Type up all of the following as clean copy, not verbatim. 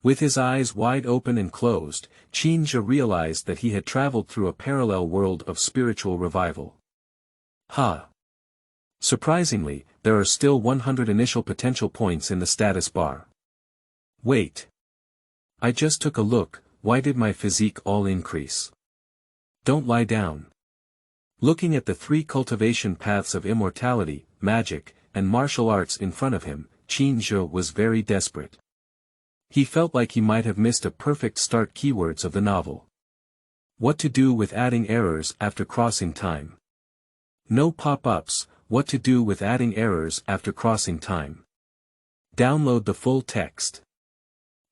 With his eyes wide open and closed, Qin Zhe realized that he had traveled through a parallel world of spiritual revival. Surprisingly, there are still 100 initial potential points in the status bar. Wait. I just took a look, why did my physique all increase? Don't lie down. Looking at the 3 cultivation paths of immortality, magic, and martial arts in front of him, Qin Zhe was very desperate. He felt like he might have missed a perfect start keywords of the novel. What to do with adding errors after crossing time? No pop-ups, what to do with adding errors after crossing time? Download the full text.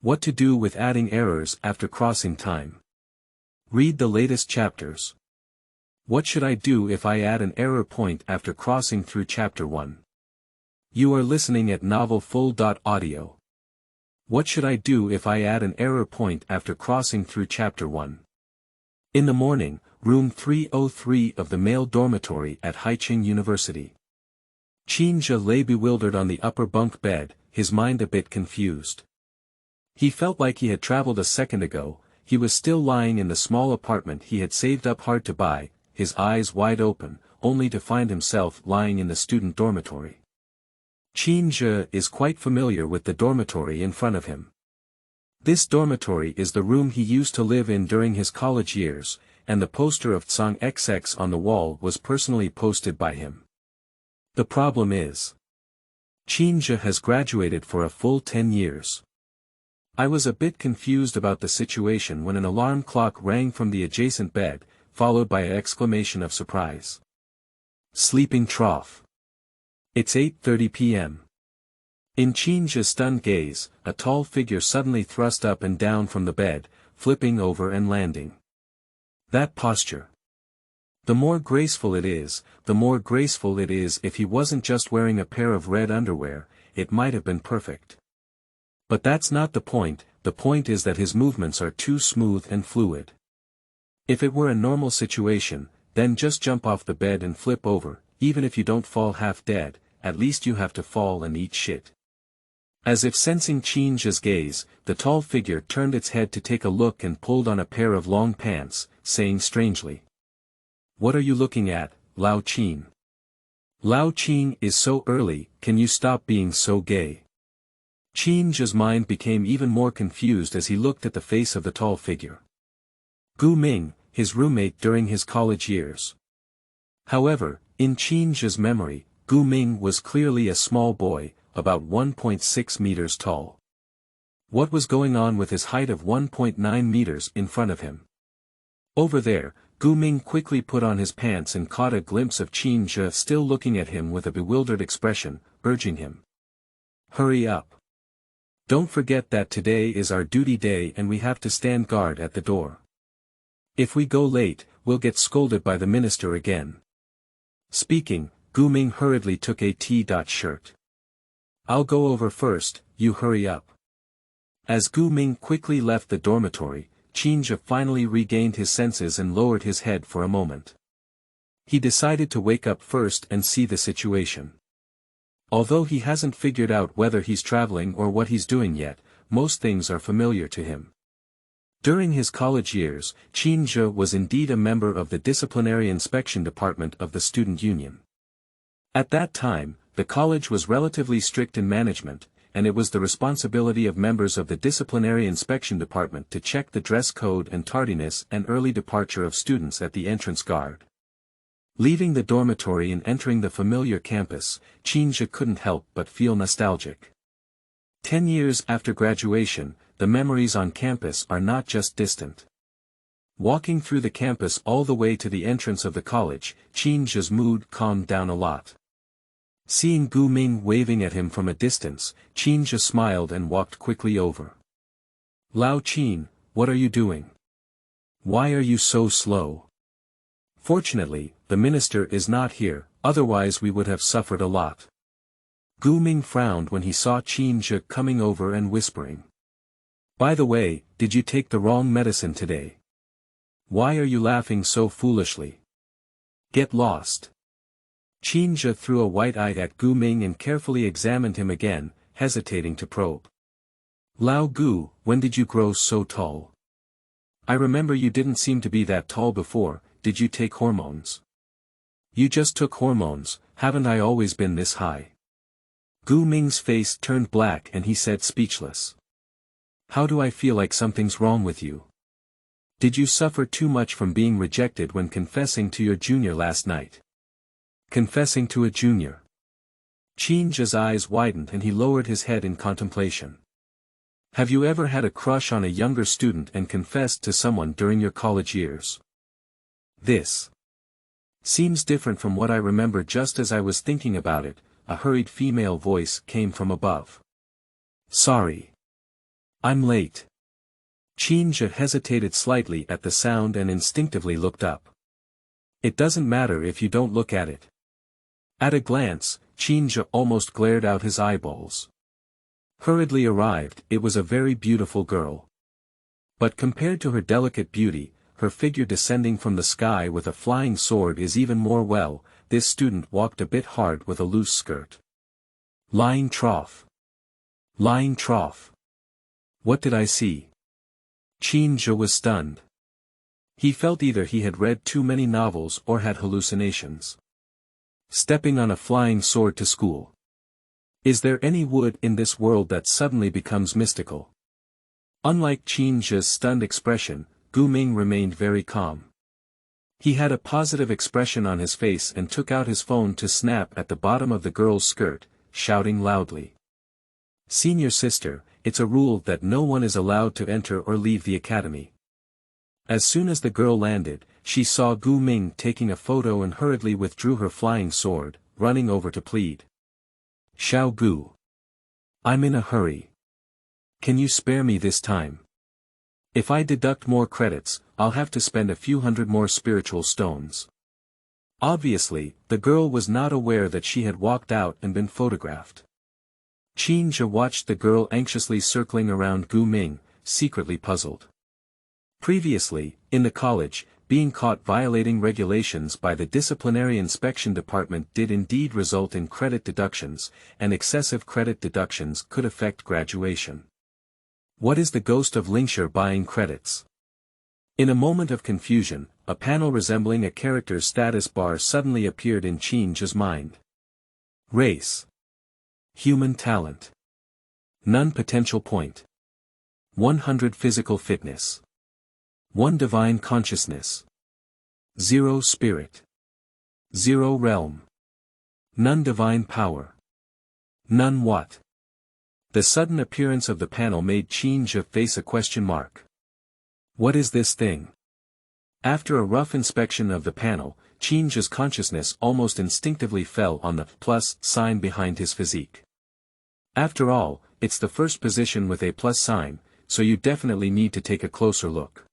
What to do with adding errors after crossing time? Read the latest chapters. What should I do if I add an error point after crossing through chapter 1? You are listening at novelfull.audio. What should I do if I add an error point after crossing through chapter 1? In the morning, room 303 of the male dormitory at Haiqing University. Qin Zhe lay bewildered on the upper bunk bed, his mind a bit confused. He felt like he had traveled a second ago. He was still lying in the small apartment he had saved up hard to buy, his eyes wide open, only to find himself lying in the student dormitory. Qin Zhe is quite familiar with the dormitory in front of him. This dormitory is the room he used to live in during his college years, and the poster of Tsang XX on the wall was personally posted by him. The problem is, Qin Zhe has graduated for a full 10 years. I was a bit confused about the situation when an alarm clock rang from the adjacent bed, followed by an exclamation of surprise. Sleeping trough. It's 8:30 p.m. In Qin Zhe's stunned gaze, a tall figure suddenly thrust up and down from the bed, flipping over and landing. That posture. The more graceful it is, if he wasn't just wearing a pair of red underwear, it might have been perfect. But that's not the point is that his movements are too smooth and fluid. If it were a normal situation, then just jump off the bed and flip over, even if you don't fall half dead, at least you have to fall and eat shit. As if sensing Qin Zhe's gaze, the tall figure turned its head to take a look and pulled on a pair of long pants, saying strangely. What are you looking at, Lao Qin? Lao Qin is so early, can you stop being so gay? Qin Zhe's mind became even more confused as he looked at the face of the tall figure. Gu Ming, his roommate during his college years. However, in Qin Zhe's memory, Gu Ming was clearly a small boy, about 1.6 meters tall. What was going on with his height of 1.9 meters in front of him? Over there, Gu Ming quickly put on his pants and caught a glimpse of Qin Zhe still looking at him with a bewildered expression, urging him. Hurry up. Don't forget that today is our duty day and we have to stand guard at the door. If we go late, we'll get scolded by the minister again. Speaking, Gu Ming hurriedly took a T-shirt. I'll go over first, you hurry up. As Gu Ming quickly left the dormitory, Qin Zhe finally regained his senses and lowered his head for a moment. He decided to wake up first and see the situation. Although he hasn't figured out whether he's traveling or what he's doing yet, most things are familiar to him. During his college years, Qin Zhe was indeed a member of the disciplinary inspection department of the student union. At that time, the college was relatively strict in management, and it was the responsibility of members of the disciplinary inspection department to check the dress code and tardiness and early departure of students at the entrance guard. Leaving the dormitory and entering the familiar campus, Qin Zhe couldn't help but feel nostalgic. 10 years after graduation, the memories on campus are not just distant. Walking through the campus all the way to the entrance of the college, Qin Zhe's mood calmed down a lot. Seeing Gu Ming waving at him from a distance, Qin Zhe smiled and walked quickly over. Lao Qin, what are you doing? Why are you so slow? Fortunately, the minister is not here, otherwise we would have suffered a lot. Gu Ming frowned when he saw Qin Zhe coming over and whispering. By the way, did you take the wrong medicine today? Why are you laughing so foolishly? Get lost. Qin Zhe threw a white eye at Gu Ming and carefully examined him again, hesitating to probe. Lao Gu, when did you grow so tall? I remember you didn't seem to be that tall before, did you take hormones? You just took hormones, haven't I always been this high? Gu Ming's face turned black and he said speechless. How do I feel like something's wrong with you? Did you suffer too much from being rejected when confessing to your junior last night? Confessing to a junior. Qin Zhe's eyes widened and he lowered his head in contemplation. Have you ever had a crush on a younger student and confessed to someone during your college years? This seems different from what I remember. Just as I was thinking about it, a hurried female voice came from above. Sorry. I'm late. Qin Zhe hesitated slightly at the sound and instinctively looked up. It doesn't matter if you don't look at it. At a glance, Qin Zhe almost glared out his eyeballs. Hurriedly arrived, it was a very beautiful girl. But compared to her delicate beauty, her figure descending from the sky with a flying sword is even more well. This student walked a bit hard with a loose skirt. Lying trough. Lying trough. What did I see? Qin Zhe was stunned. He felt either he had read too many novels or had hallucinations. Stepping on a flying sword to school. Is there any wood in this world that suddenly becomes mystical? Unlike Qin Zhe's stunned expression, Gu Ming remained very calm. He had a positive expression on his face and took out his phone to snap at the bottom of the girl's skirt, shouting loudly. Senior sister, it's a rule that no one is allowed to enter or leave the academy. As soon as the girl landed, she saw Gu Ming taking a photo and hurriedly withdrew her flying sword, running over to plead. Xiao Gu. I'm in a hurry. Can you spare me this time? If I deduct more credits, I'll have to spend a few hundred more spiritual stones. Obviously, the girl was not aware that she had walked out and been photographed. Qin Zhe watched the girl anxiously circling around Gu Ming, secretly puzzled. Previously, in the college, being caught violating regulations by the disciplinary inspection department did indeed result in credit deductions, and excessive credit deductions could affect graduation. What is the ghost of Lingxi buying credits? In a moment of confusion, a panel resembling a character's status bar suddenly appeared in Qin Zhe's mind. Race. Human talent. None potential point. 100 physical fitness. 1 divine consciousness. 0 spirit. 0 realm. None divine power. None what? The sudden appearance of the panel made Qin Zhe face a question mark. What is this thing? After a rough inspection of the panel, Qin Zhe's consciousness almost instinctively fell on the plus sign behind his physique. After all, it's the first position with a plus sign, so you definitely need to take a closer look.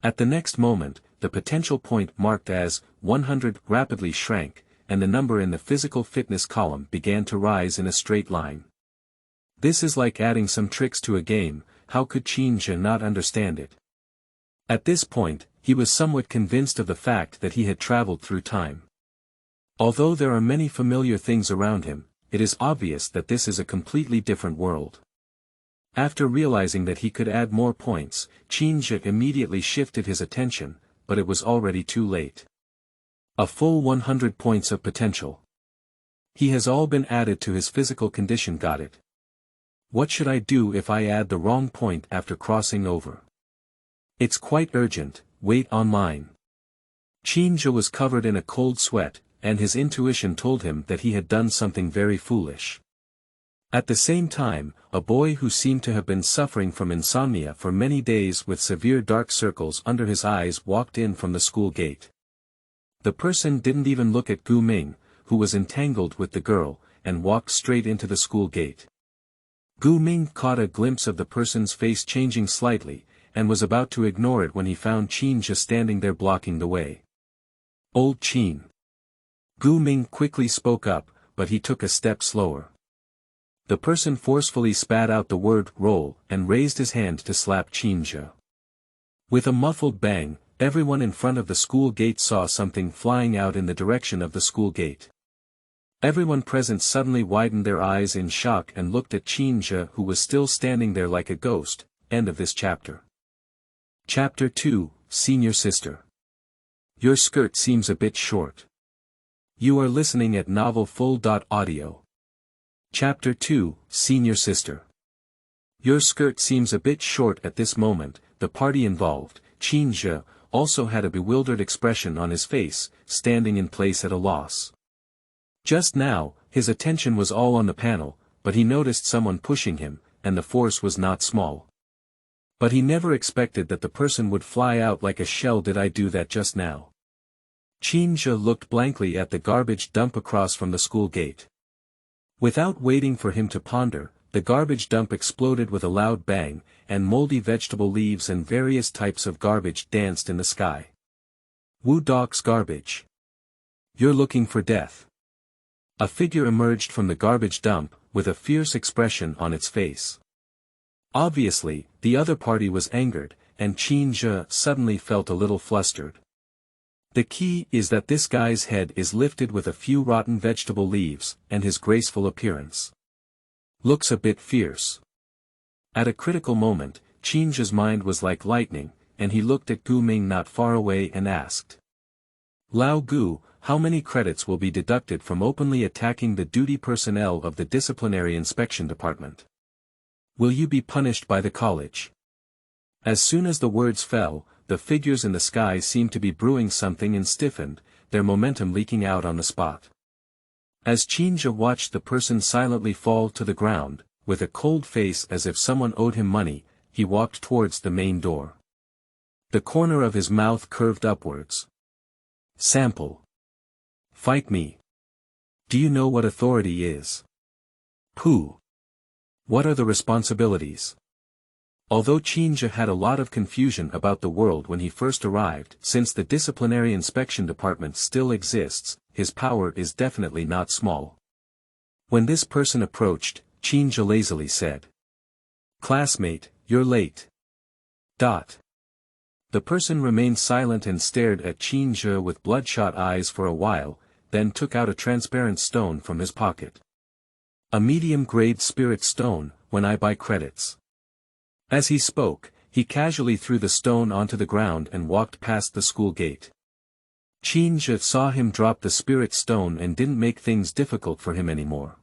At the next moment, the potential point marked as 100 rapidly shrank, and the number in the physical fitness column began to rise in a straight line. This is like adding some tricks to a game, how could Qin Zhe not understand it? At this point, he was somewhat convinced of the fact that he had traveled through time. Although there are many familiar things around him, it is obvious that this is a completely different world. After realizing that he could add more points, Qin Zhe immediately shifted his attention, but it was already too late. A full 100 points of potential. He has all been added to his physical condition. Got it. What should I do if I add the wrong point after crossing over? It's quite urgent, wait online. Qin Zhe was covered in a cold sweat, and his intuition told him that he had done something very foolish. At the same time, a boy who seemed to have been suffering from insomnia for many days with severe dark circles under his eyes walked in from the school gate. The person didn't even look at Gu Ming, who was entangled with the girl, and walked straight into the school gate. Gu Ming caught a glimpse of the person's face changing slightly, and was about to ignore it when he found Qin Zhe standing there blocking the way. Old Qin. Gu Ming quickly spoke up, but he took a step slower. The person forcefully spat out the word roll and raised his hand to slap Qin Zhe. With a muffled bang, everyone in front of the school gate saw something flying out in the direction of the school gate. Everyone present suddenly widened their eyes in shock and looked at Qin Zhe, who was still standing there like a ghost. End of this chapter. Chapter 2, Senior Sister. Your skirt seems a bit short. You are listening at novelfull.audio. Chapter 2, Senior Sister. Your skirt seems a bit short at this moment. The party involved, Qin Zhe, also had a bewildered expression on his face, standing in place at a loss. Just now, his attention was all on the panel, but he noticed someone pushing him, and the force was not small. But he never expected that the person would fly out like a shell. Did I do that just now? Qin Zhe looked blankly at the garbage dump across from the school gate. Without waiting for him to ponder, the garbage dump exploded with a loud bang, and moldy vegetable leaves and various types of garbage danced in the sky. Wu Doc's garbage. You're looking for death. A figure emerged from the garbage dump, with a fierce expression on its face. Obviously, the other party was angered, and Qin Zhe suddenly felt a little flustered. The key is that this guy's head is lifted with a few rotten vegetable leaves, and his graceful appearance looks a bit fierce. At a critical moment, Qin Zhe's mind was like lightning, and he looked at Gu Ming not far away and asked, Lao Gu, how many credits will be deducted from openly attacking the duty personnel of the disciplinary inspection department? Will you be punished by the college? As soon as the words fell, the figures in the sky seemed to be brewing something and stiffened, their momentum leaking out on the spot. As Qin Zhe watched the person silently fall to the ground, with a cold face as if someone owed him money, he walked towards the main door. The corner of his mouth curved upwards. Sample. Fight me. Do you know what authority is? Pooh. What are the responsibilities? Although Qin Zhe had a lot of confusion about the world when he first arrived, since the disciplinary inspection department still exists, his power is definitely not small. When this person approached, Qin Zhe lazily said, Classmate, you're late. The person remained silent and stared at Qin Zhe with bloodshot eyes for a while, then took out a transparent stone from his pocket. A medium-grade spirit stone, when I buy credits. As he spoke, he casually threw the stone onto the ground and walked past the school gate. Qin Zhe saw him drop the spirit stone and didn't make things difficult for him anymore.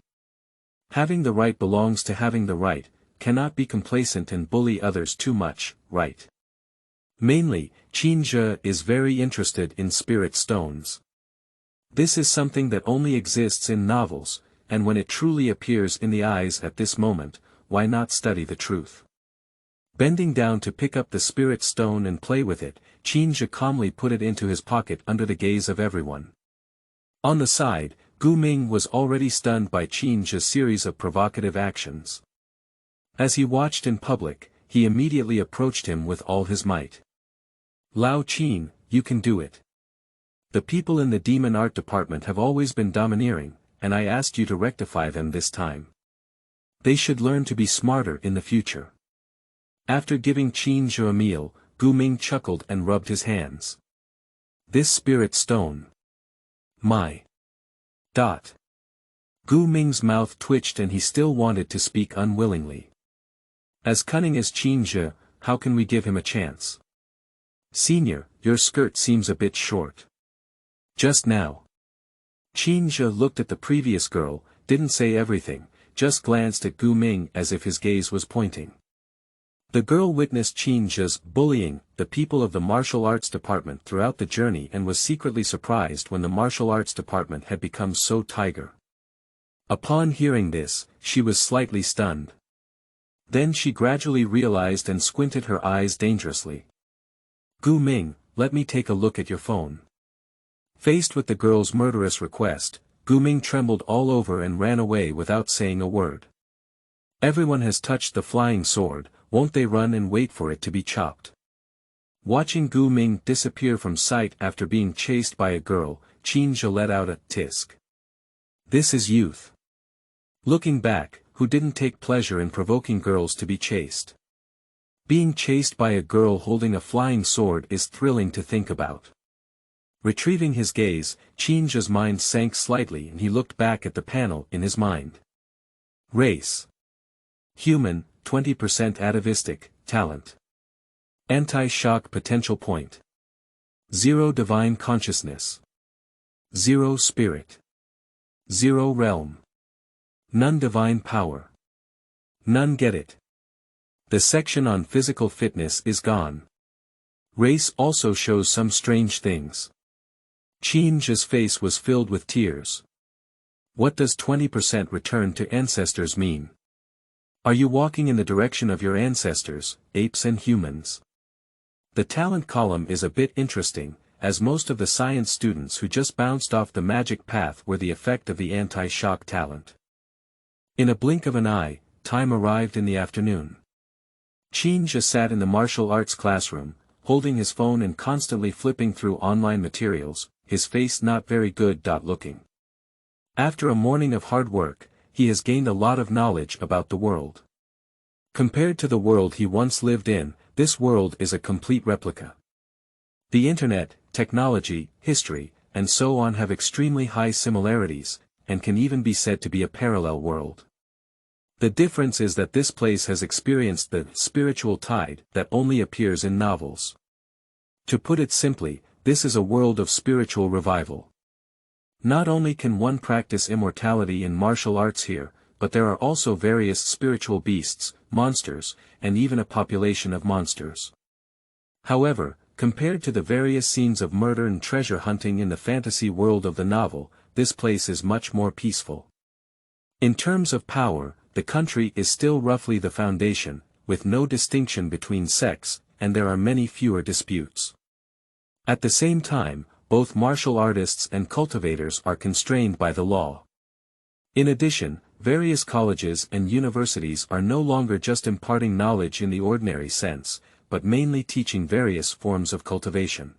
Having the right belongs to having the right, cannot be complacent and bully others too much, right? Mainly, Qin Zhe is very interested in spirit stones. This is something that only exists in novels, and when it truly appears in the eyes at this moment, why not study the truth? Bending down to pick up the spirit stone and play with it, Qin Zhe calmly put it into his pocket under the gaze of everyone. On the side, Gu Ming was already stunned by Qin Zhe's series of provocative actions. As he watched in public, he immediately approached him with all his might. Lao Qin, you can do it. The people in the demon art department have always been domineering, and I asked you to rectify them this time. They should learn to be smarter in the future. After giving Qin Zhe a meal, Gu Ming chuckled and rubbed his hands. This spirit stone. My. Gu Ming's mouth twitched and he still wanted to speak unwillingly. As cunning as Qin Zhe, how can we give him a chance? Senior, your skirt seems a bit short. Just now. Qin Zhe looked at the previous girl, didn't say everything, just glanced at Gu Ming as if his gaze was pointing. The girl witnessed Qin Zhe's bullying the people of the martial arts department throughout the journey and was secretly surprised when the martial arts department had become so tiger. Upon hearing this, she was slightly stunned. Then she gradually realized and squinted her eyes dangerously. Gu Ming, let me take a look at your phone. Faced with the girl's murderous request, Gu Ming trembled all over and ran away without saying a word. Everyone has touched the flying sword, won't they run and wait for it to be chopped? Watching Gu Ming disappear from sight after being chased by a girl, Qin Zhe let out a tisk. This is youth. Looking back, who didn't take pleasure in provoking girls to be chased? Being chased by a girl holding a flying sword is thrilling to think about. Retrieving his gaze, Qin Zhe's mind sank slightly and he looked back at the panel in his mind. Race. Human, 20% atavistic, talent. Anti-shock potential point. 0 divine consciousness. 0 spirit. 0 realm. None divine power. None get it. The section on physical fitness is gone. Race also shows some strange things. Qin Zhe's face was filled with tears. What does 20% return to ancestors mean? Are you walking in the direction of your ancestors, apes and humans? The talent column is a bit interesting, as most of the science students who just bounced off the magic path were the effect of the anti-shock talent. In a blink of an eye, time arrived in the afternoon. Qin Zhe sat in the martial arts classroom, holding his phone and constantly flipping through online materials, his face not very good looking. After a morning of hard work, he has gained a lot of knowledge about the world. Compared to the world he once lived in, this world is a complete replica. The internet, technology, history, and so on have extremely high similarities, and can even be said to be a parallel world. The difference is that this place has experienced the spiritual tide that only appears in novels. To put it simply, this is a world of spiritual revival. Not only can one practice immortality in martial arts here, but there are also various spiritual beasts, monsters, and even a population of monsters. However, compared to the various scenes of murder and treasure hunting in the fantasy world of the novel, this place is much more peaceful. In terms of power, the country is still roughly the foundation, with no distinction between sects, and there are many fewer disputes. At the same time, both martial artists and cultivators are constrained by the law. In addition, various colleges and universities are no longer just imparting knowledge in the ordinary sense, but mainly teaching various forms of cultivation.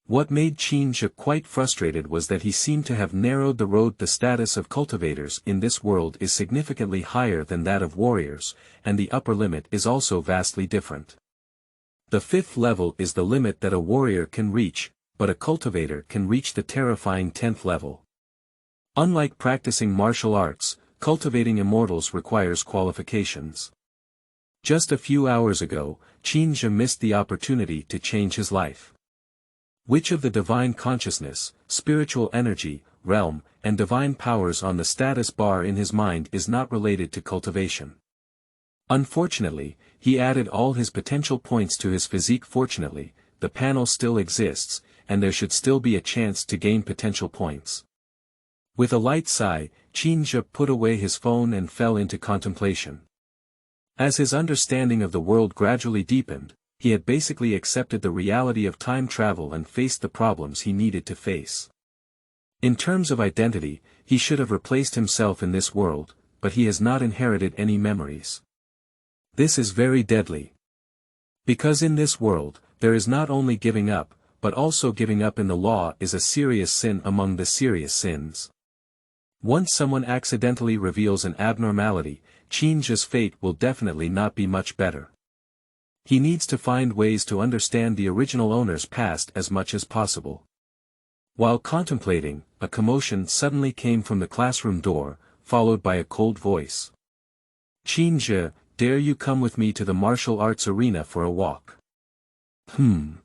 What made Qin Zhe quite frustrated was that he seemed to have narrowed the road. The status of cultivators in this world is significantly higher than that of warriors, and the upper limit is also vastly different. The 5th level is the limit that a warrior can reach, but a cultivator can reach the terrifying 10th level. Unlike practicing martial arts, cultivating immortals requires qualifications. Just a few hours ago, Qin Zhe missed the opportunity to change his life. Which of the divine consciousness, spiritual energy, realm, and divine powers on the status bar in his mind is not related to cultivation? Unfortunately, he added all his potential points to his physique. Fortunately, the panel still exists, and there should still be a chance to gain potential points. With a light sigh, Qin Zhe put away his phone and fell into contemplation. As his understanding of the world gradually deepened, he had basically accepted the reality of time travel and faced the problems he needed to face. In terms of identity, he should have replaced himself in this world, but he has not inherited any memories. This is very deadly. Because in this world, there is not only giving up, but also giving up in the law is a serious sin among the serious sins. Once someone accidentally reveals an abnormality, Qin Zhe's fate will definitely not be much better. He needs to find ways to understand the original owner's past as much as possible. While contemplating, a commotion suddenly came from the classroom door, followed by a cold voice. Qin Zhe, dare you come with me to the martial arts arena for a walk? Qin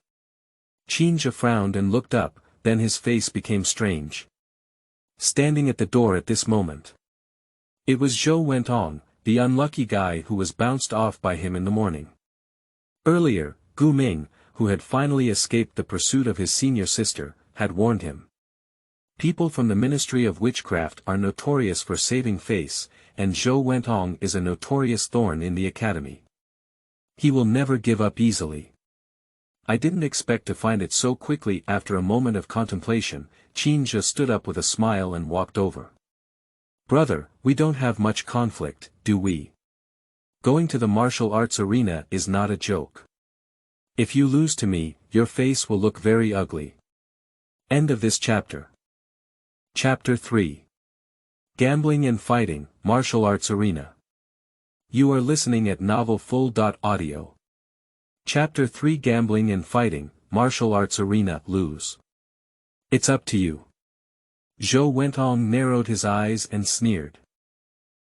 Zhe frowned and looked up, then his face became strange. Standing at the door at this moment. It was Zhou Wentong, the unlucky guy who was bounced off by him in the morning. Earlier, Gu Ming, who had finally escaped the pursuit of his senior sister, had warned him. People from the Ministry of Witchcraft are notorious for saving face, and Zhou Wentong is a notorious thorn in the academy. He will never give up easily. I didn't expect to find it so quickly. After a moment of contemplation, Qin Zhe stood up with a smile and walked over. Brother, we don't have much conflict, do we? Going to the martial arts arena is not a joke. If you lose to me, your face will look very ugly. End of this chapter. Chapter 3. Gambling and Fighting, Martial Arts Arena. You are listening at novelfull.audio. Chapter 3. Gambling and Fighting, Martial Arts Arena. Lose. It's up to you. Zhou Wentong narrowed his eyes and sneered.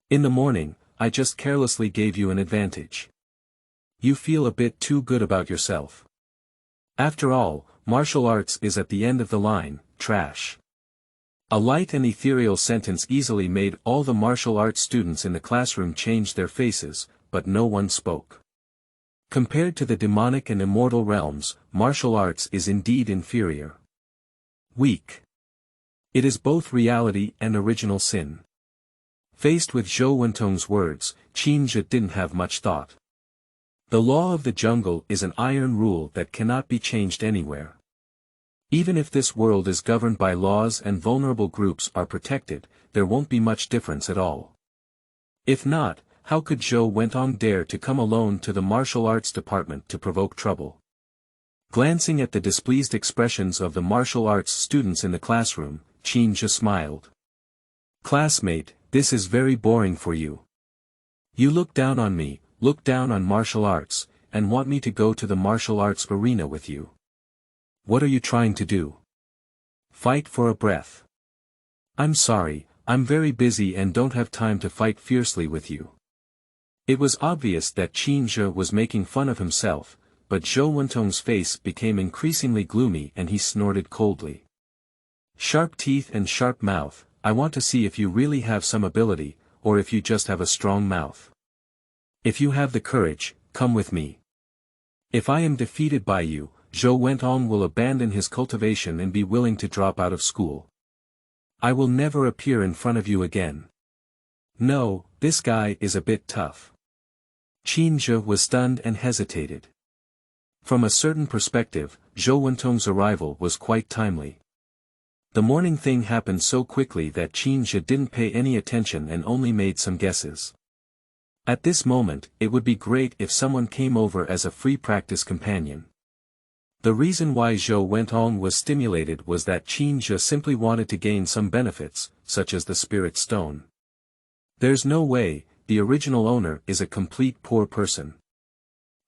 In the morning, I just carelessly gave you an advantage. You feel a bit too good about yourself. After all, martial arts is at the end of the line, trash. A light and ethereal sentence easily made all the martial arts students in the classroom change their faces, but no one spoke. Compared to the demonic and immortal realms, martial arts is indeed inferior. Weak. It is both reality and original sin. Faced with Zhou Wentong's words, Qin Zhe didn't have much thought. The law of the jungle is an iron rule that cannot be changed anywhere. Even if this world is governed by laws and vulnerable groups are protected, there won't be much difference at all. If not, how could Zhou Wentong dare to come alone to the martial arts department to provoke trouble? Glancing at the displeased expressions of the martial arts students in the classroom, Qin Zhe smiled. Classmate, this is very boring for you. You look down on me, look down on martial arts, and want me to go to the martial arts arena with you. What are you trying to do? Fight for a breath. I'm sorry, I'm very busy and don't have time to fight fiercely with you. It was obvious that Qin Zhe was making fun of himself, but Zhou Wentong's face became increasingly gloomy and he snorted coldly. Sharp teeth and sharp mouth, I want to see if you really have some ability, or if you just have a strong mouth. If you have the courage, come with me. If I am defeated by you, Zhou Wentong will abandon his cultivation and be willing to drop out of school. I will never appear in front of you again. No, this guy is a bit tough. Qin Zhe was stunned and hesitated. From a certain perspective, Zhou Wentong's arrival was quite timely. The morning thing happened so quickly that Qin Zhe didn't pay any attention and only made some guesses. At this moment, it would be great if someone came over as a free practice companion. The reason why Zhou Wentong was stimulated was that Qin Zhe simply wanted to gain some benefits, such as the spirit stone. There's no way, the original owner is a complete poor person.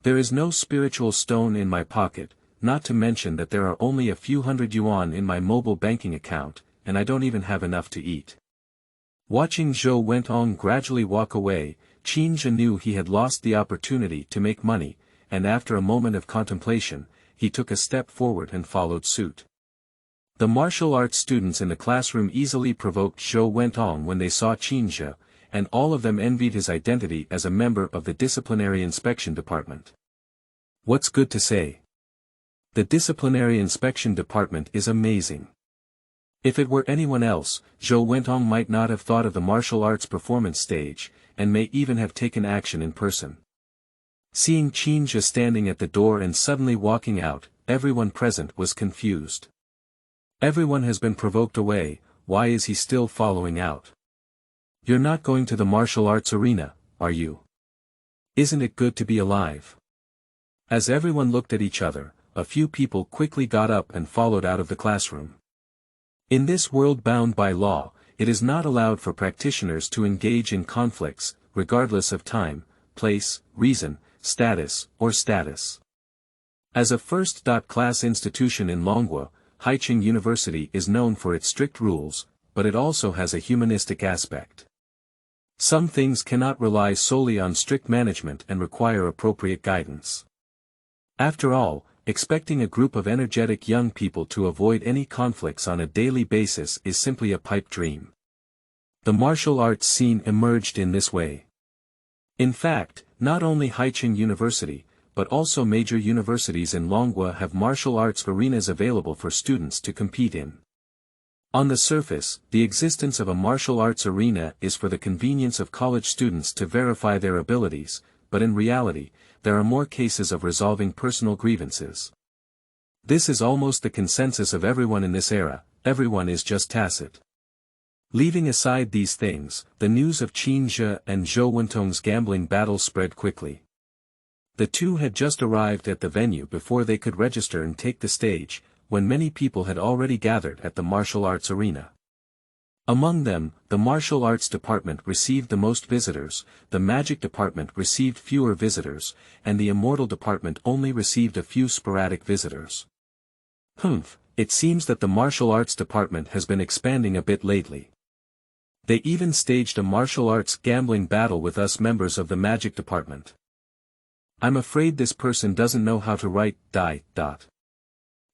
There is no spiritual stone in my pocket, not to mention that there are only a few hundred yuan in my mobile banking account, and I don't even have enough to eat. Watching Zhou Wentong gradually walk away, Qin Zhe knew he had lost the opportunity to make money, and after a moment of contemplation, he took a step forward and followed suit. The martial arts students in the classroom easily provoked Zhou Wentong when they saw Qin Zhe, and all of them envied his identity as a member of the disciplinary inspection department. What's good to say? The disciplinary inspection department is amazing. If it were anyone else, Zhou Wentong might not have thought of the martial arts performance stage, and may even have taken action in person. Seeing Qin Zhe standing at the door and suddenly walking out, everyone present was confused. Everyone has been provoked away, why is he still following out? You're not going to the martial arts arena, are you? Isn't it good to be alive? As everyone looked at each other, a few people quickly got up and followed out of the classroom. In this world bound by law, it is not allowed for practitioners to engage in conflicts, regardless of time, place, reason, status, or status. As a first-class institution in Longwa, Haicheng University is known for its strict rules, but it also has a humanistic aspect. Some things cannot rely solely on strict management and require appropriate guidance. After all, expecting a group of energetic young people to avoid any conflicts on a daily basis is simply a pipe dream. The martial arts scene emerged in this way. In fact, not only Haicheng University, but also major universities in Longwa have martial arts arenas available for students to compete in. On the surface, the existence of a martial arts arena is for the convenience of college students to verify their abilities, but in reality, there are more cases of resolving personal grievances. This is almost the consensus of everyone in this era, everyone is just tacit. Leaving aside these things, the news of Qin Zhe and Zhou Wentong's gambling battle spread quickly. The two had just arrived at the venue before they could register and take the stage, when many people had already gathered at the martial arts arena. Among them, the martial arts department received the most visitors, the magic department received fewer visitors, and the immortal department only received a few sporadic visitors. It seems that the martial arts department has been expanding a bit lately. They even staged a martial arts gambling battle with us members of the magic department. I'm afraid this person doesn't know how to write, die.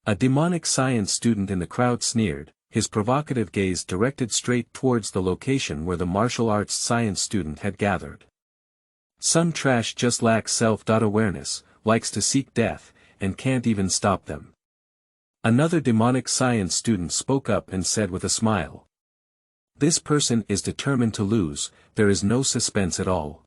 A demonic science student in the crowd sneered, his provocative gaze directed straight towards the location where the martial arts science student had gathered. Some trash just lacks self-awareness, likes to seek death, and can't even stop them. Another demonic science student spoke up and said with a smile. This person is determined to lose, there is no suspense at all.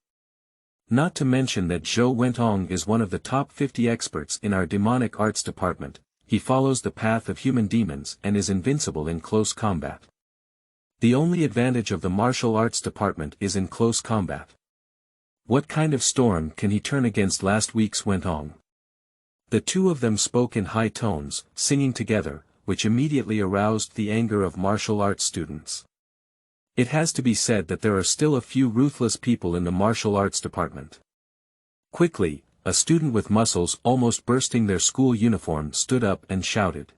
Not to mention that Zhou Wentong is one of the top 50 experts in our demonic arts department, he follows the path of human demons and is invincible in close combat. The only advantage of the martial arts department is in close combat. What kind of storm can he turn against last week's Wentong? The two of them spoke in high tones, singing together, which immediately aroused the anger of martial arts students. It has to be said that there are still a few ruthless people in the martial arts department. Quickly, a student with muscles almost bursting their school uniform stood up and shouted.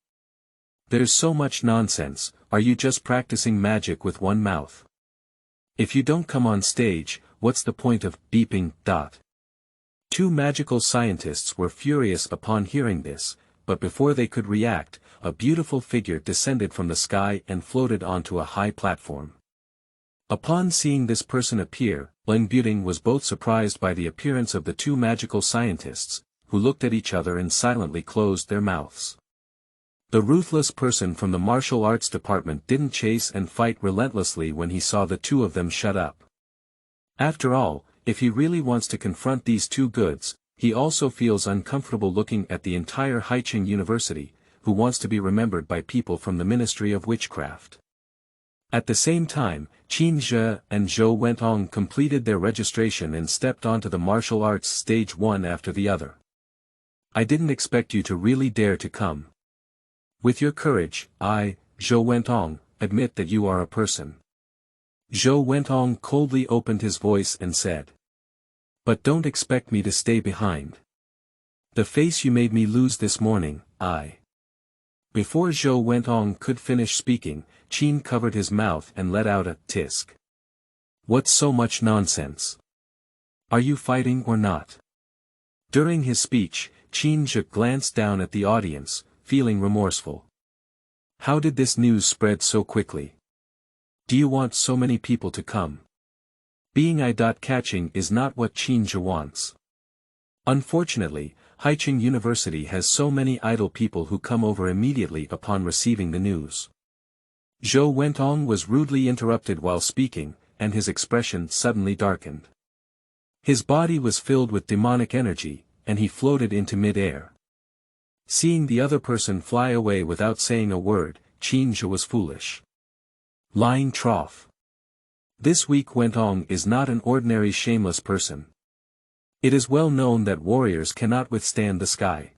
There's so much nonsense, are you just practicing magic with one mouth? If you don't come on stage, what's the point of beeping? Two magical scientists were furious upon hearing this, but before they could react, a beautiful figure descended from the sky and floated onto a high platform. Upon seeing this person appear, Lin Buting was both surprised by the appearance of the two magical scientists, who looked at each other and silently closed their mouths. The ruthless person from the martial arts department didn't chase and fight relentlessly when he saw the two of them shut up. After all, if he really wants to confront these two goods, he also feels uncomfortable looking at the entire Haiqing University, who wants to be remembered by people from the Ministry of Witchcraft. At the same time, Qin Zhe and Zhou Wentong completed their registration and stepped onto the martial arts stage one after the other. I didn't expect you to really dare to come. With your courage, I, Zhou Wentong, admit that you are a person. Zhou Wentong coldly opened his voice and said. But don't expect me to stay behind. The face you made me lose this morning, I. Before Zhou Wentong could finish speaking, Qin covered his mouth and let out a tisk. What's so much nonsense? Are you fighting or not? During his speech, Qin Zhe glanced down at the audience, feeling remorseful. How did this news spread so quickly? Do you want so many people to come? Being eye-catching is not what Qin Zhe wants. Unfortunately, Haiqing University has so many idle people who come over immediately upon receiving the news. Zhou Wentong was rudely interrupted while speaking, and his expression suddenly darkened. His body was filled with demonic energy, and he floated into mid-air. Seeing the other person fly away without saying a word, Qin Zhe was foolish. Lying trough. This weak Wentong is not an ordinary shameless person. It is well known that warriors cannot withstand the sky.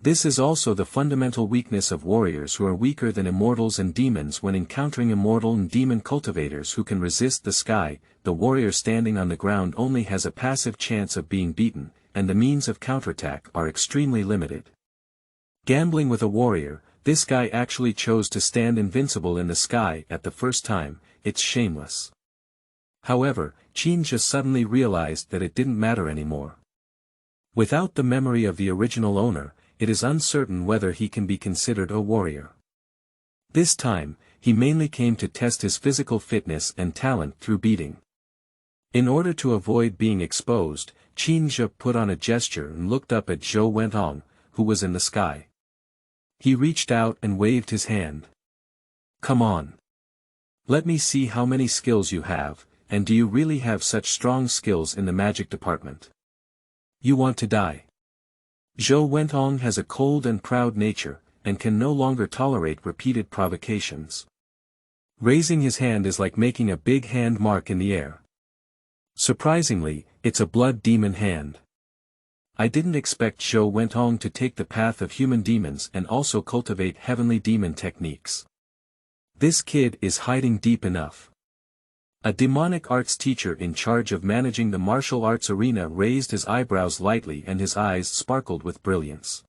This is also the fundamental weakness of warriors who are weaker than immortals and demons when encountering immortal and demon cultivators who can resist the sky. The warrior standing on the ground only has a passive chance of being beaten, and the means of counterattack are extremely limited. Gambling with a warrior, this guy actually chose to stand invincible in the sky at the first time, it's shameless. However, Qin Zhe suddenly realized that it didn't matter anymore. Without the memory of the original owner, it is uncertain whether he can be considered a warrior. This time, he mainly came to test his physical fitness and talent through beating. In order to avoid being exposed, Qin Zhe put on a gesture and looked up at Zhou Wentong, who was in the sky. He reached out and waved his hand. Come on. Let me see how many skills you have, and do you really have such strong skills in the magic department? You want to die. Zhou Wentong has a cold and proud nature, and can no longer tolerate repeated provocations. Raising his hand is like making a big hand mark in the air. Surprisingly, it's a blood demon hand. I didn't expect Zhou Wentong to take the path of human demons and also cultivate heavenly demon techniques. This kid is hiding deep enough. A demonic arts teacher in charge of managing the martial arts arena raised his eyebrows lightly and his eyes sparkled with brilliance.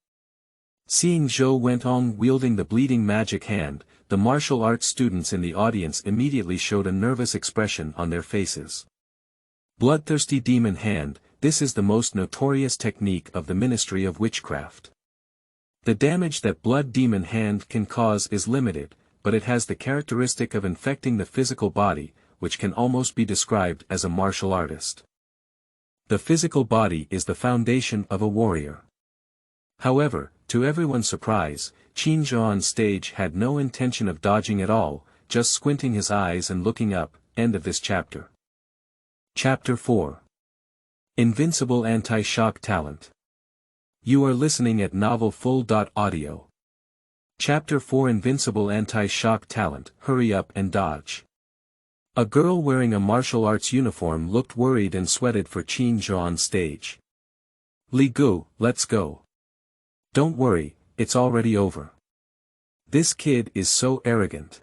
Seeing Zhou Wentong wielding the bleeding magic hand, the martial arts students in the audience immediately showed a nervous expression on their faces. Bloodthirsty demon hand, this is the most notorious technique of the Ministry of Witchcraft. The damage that blood demon hand can cause is limited, but it has the characteristic of infecting the physical body, which can almost be described as a martial artist. The physical body is the foundation of a warrior. However, to everyone's surprise, Qin Zhe on stage had no intention of dodging at all, just squinting his eyes and looking up. End of this chapter. Chapter 4. Invincible Anti-Shock Talent. You are listening at novelfull.audio. Chapter 4 Invincible Anti-Shock Talent. Hurry up and dodge. A girl wearing a martial arts uniform looked worried and sweated for Qin Zhe on stage. Li Gu, let's go. Don't worry, it's already over. This kid is so arrogant.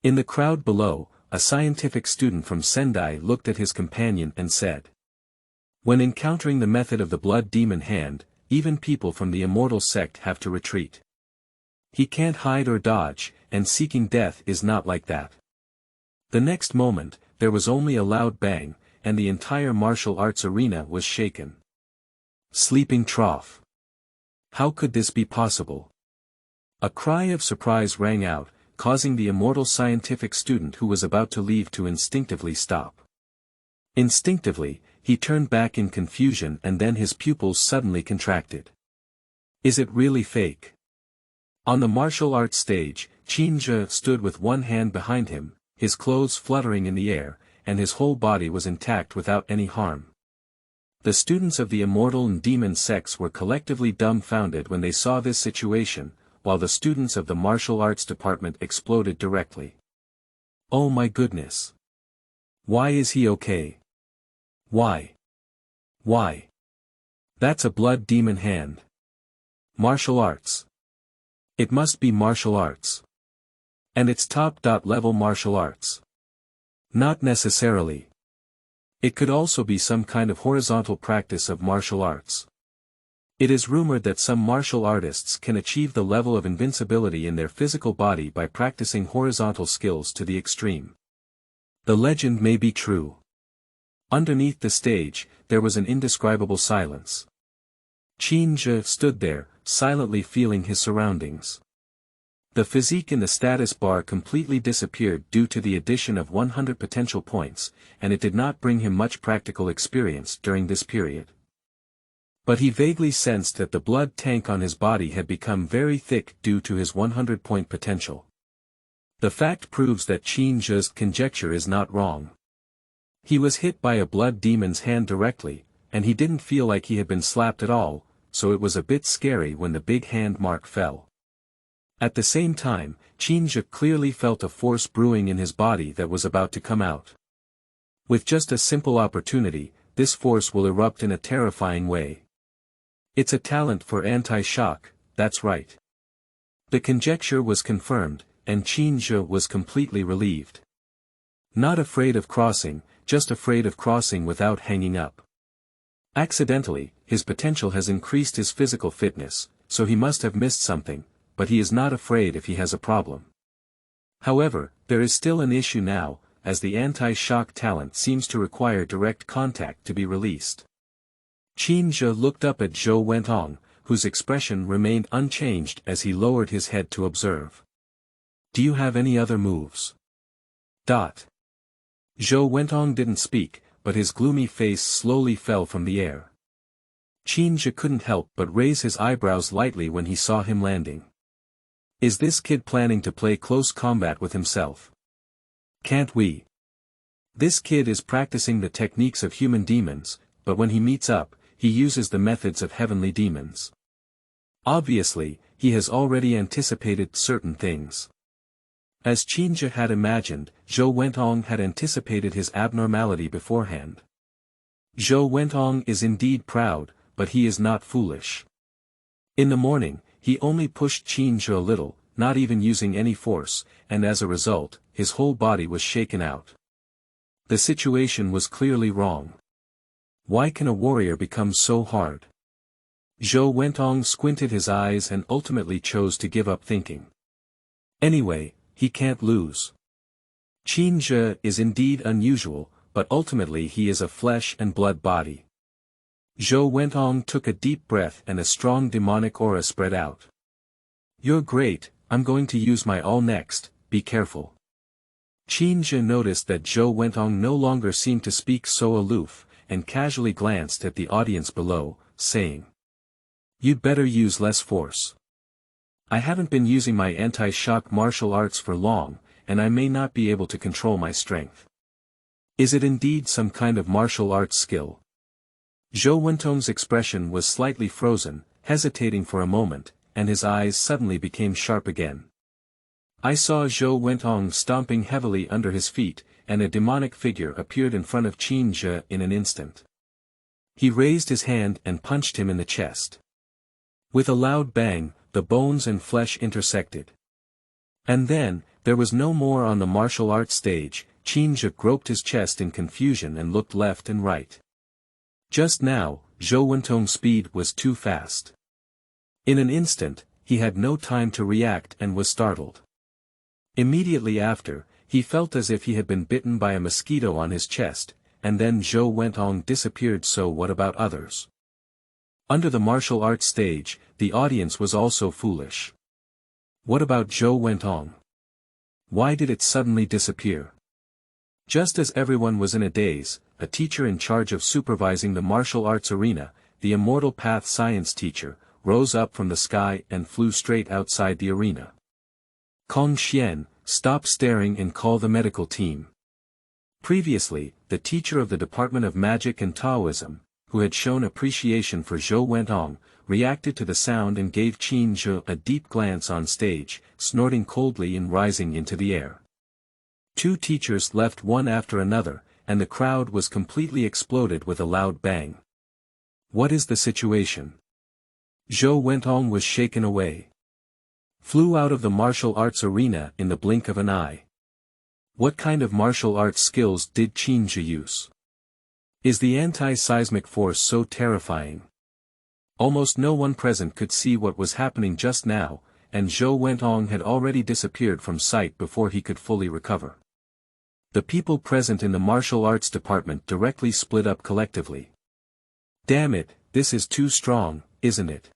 In the crowd below, a scientific student from Sendai looked at his companion and said. When encountering the method of the blood demon hand, even people from the immortal sect have to retreat. He can't hide or dodge, and seeking death is not like that. The next moment, there was only a loud bang, and the entire martial arts arena was shaken. Sleeping trough. How could this be possible? A cry of surprise rang out, causing the immortal scientific student who was about to leave to instinctively stop. Instinctively, he turned back in confusion and then his pupils suddenly contracted. Is it really fake? On the martial arts stage, Qin Zhe stood with one hand behind him, his clothes fluttering in the air, and his whole body was intact without any harm. The students of the immortal and demon sects were collectively dumbfounded when they saw this situation, while the students of the martial arts department exploded directly. Oh my goodness! Why is he okay? Why? Why? That's a blood demon hand. Martial arts. It must be martial arts. And it's top-level martial arts. Not necessarily. It could also be some kind of horizontal practice of martial arts. It is rumored that some martial artists can achieve the level of invincibility in their physical body by practicing horizontal skills to the extreme. The legend may be true. Underneath the stage, there was an indescribable silence. Qin Zhe stood there, silently feeling his surroundings. The physique in the status bar completely disappeared due to the addition of 100 potential points, and it did not bring him much practical experience during this period. But he vaguely sensed that the blood tank on his body had become very thick due to his 100-point potential. The fact proves that Qin Zhe's conjecture is not wrong. He was hit by a blood demon's hand directly, and he didn't feel like he had been slapped at all, so it was a bit scary when the big hand mark fell. At the same time, Qin Zhe clearly felt a force brewing in his body that was about to come out. With just a simple opportunity, this force will erupt in a terrifying way. It's a talent for anti-shock, that's right. The conjecture was confirmed, and Qin Zhe was completely relieved. Not afraid of crossing, just afraid of crossing without hanging up. Accidentally, his potential has increased his physical fitness, so he must have missed something, but he is not afraid if he has a problem. However, there is still an issue now, as the anti-shock talent seems to require direct contact to be released. Qin Zhe looked up at Zhou Wentong, whose expression remained unchanged as he lowered his head to observe. Do you have any other moves? Zhou Wentong didn't speak, but his gloomy face slowly fell from the air. Qin Zhe couldn't help but raise his eyebrows lightly when he saw him landing. Is this kid planning to play close combat with himself? Can't we? This kid is practicing the techniques of human demons, but when he meets up, he uses the methods of heavenly demons. Obviously, he has already anticipated certain things. As Qin Zhe had imagined, Zhou Wentong had anticipated his abnormality beforehand. Zhou Wentong is indeed proud, but he is not foolish. In the morning, he only pushed Qin Zhe a little, not even using any force, and as a result, his whole body was shaken out. The situation was clearly wrong. Why can a warrior become so hard? Zhou Wentong squinted his eyes and ultimately chose to give up thinking. Anyway, he can't lose. Qin Zhe is indeed unusual, but ultimately he is a flesh and blood body. Zhou Wentong took a deep breath and a strong demonic aura spread out. You're great, I'm going to use my all next, be careful. Qin Zhe noticed that Zhou Wentong no longer seemed to speak so aloof, and casually glanced at the audience below, saying, "You'd better use less force. I haven't been using my anti-shock martial arts for long, and I may not be able to control my strength. Is it indeed some kind of martial arts skill?" Zhou Wentong's expression was slightly frozen, hesitating for a moment, and his eyes suddenly became sharp again. I saw Zhou Wentong stomping heavily under his feet, and a demonic figure appeared in front of Qin Zhe in an instant. He raised his hand and punched him in the chest. With a loud bang, the bones and flesh intersected. And then, there was no more on the martial arts stage. Qin Zhe groped his chest in confusion and looked left and right. Just now, Zhou Wentong's speed was too fast. In an instant, he had no time to react and was startled. Immediately after, he felt as if he had been bitten by a mosquito on his chest, and then Zhou Wentong disappeared. So what about others? Under the martial arts stage, the audience was also foolish. What about Zhou Wentong? Why did it suddenly disappear? Just as everyone was in a daze, a teacher in charge of supervising the martial arts arena, the Immortal Path science teacher, rose up from the sky and flew straight outside the arena. Kong Xian, stop staring and call the medical team. Previously, the teacher of the Department of Magic and Taoism, who had shown appreciation for Zhou Wentong, reacted to the sound and gave Qin Zhe a deep glance on stage, snorting coldly and rising into the air. Two teachers left one after another, and the crowd was completely exploded with a loud bang. What is the situation? Zhou Wentong was shaken away. Flew out of the martial arts arena in the blink of an eye. What kind of martial arts skills did Qin Zhe use? Is the anti-seismic force so terrifying? Almost no one present could see what was happening just now, and Zhou Wentong had already disappeared from sight before he could fully recover. The people present in the martial arts department directly split up collectively. Damn it, this is too strong, isn't it?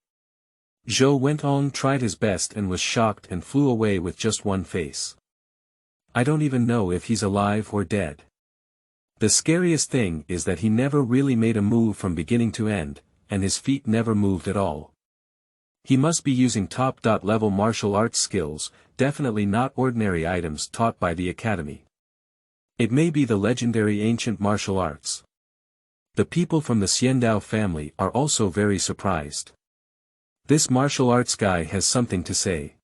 Zhou Wentong tried his best and was shocked and flew away with just one face. I don't even know if he's alive or dead. The scariest thing is that he never really made a move from beginning to end, and his feet never moved at all. He must be using top-level martial arts skills, definitely not ordinary items taught by the academy. It may be the legendary ancient martial arts. The people from the Xiandao family are also very surprised. This martial arts guy has something to say.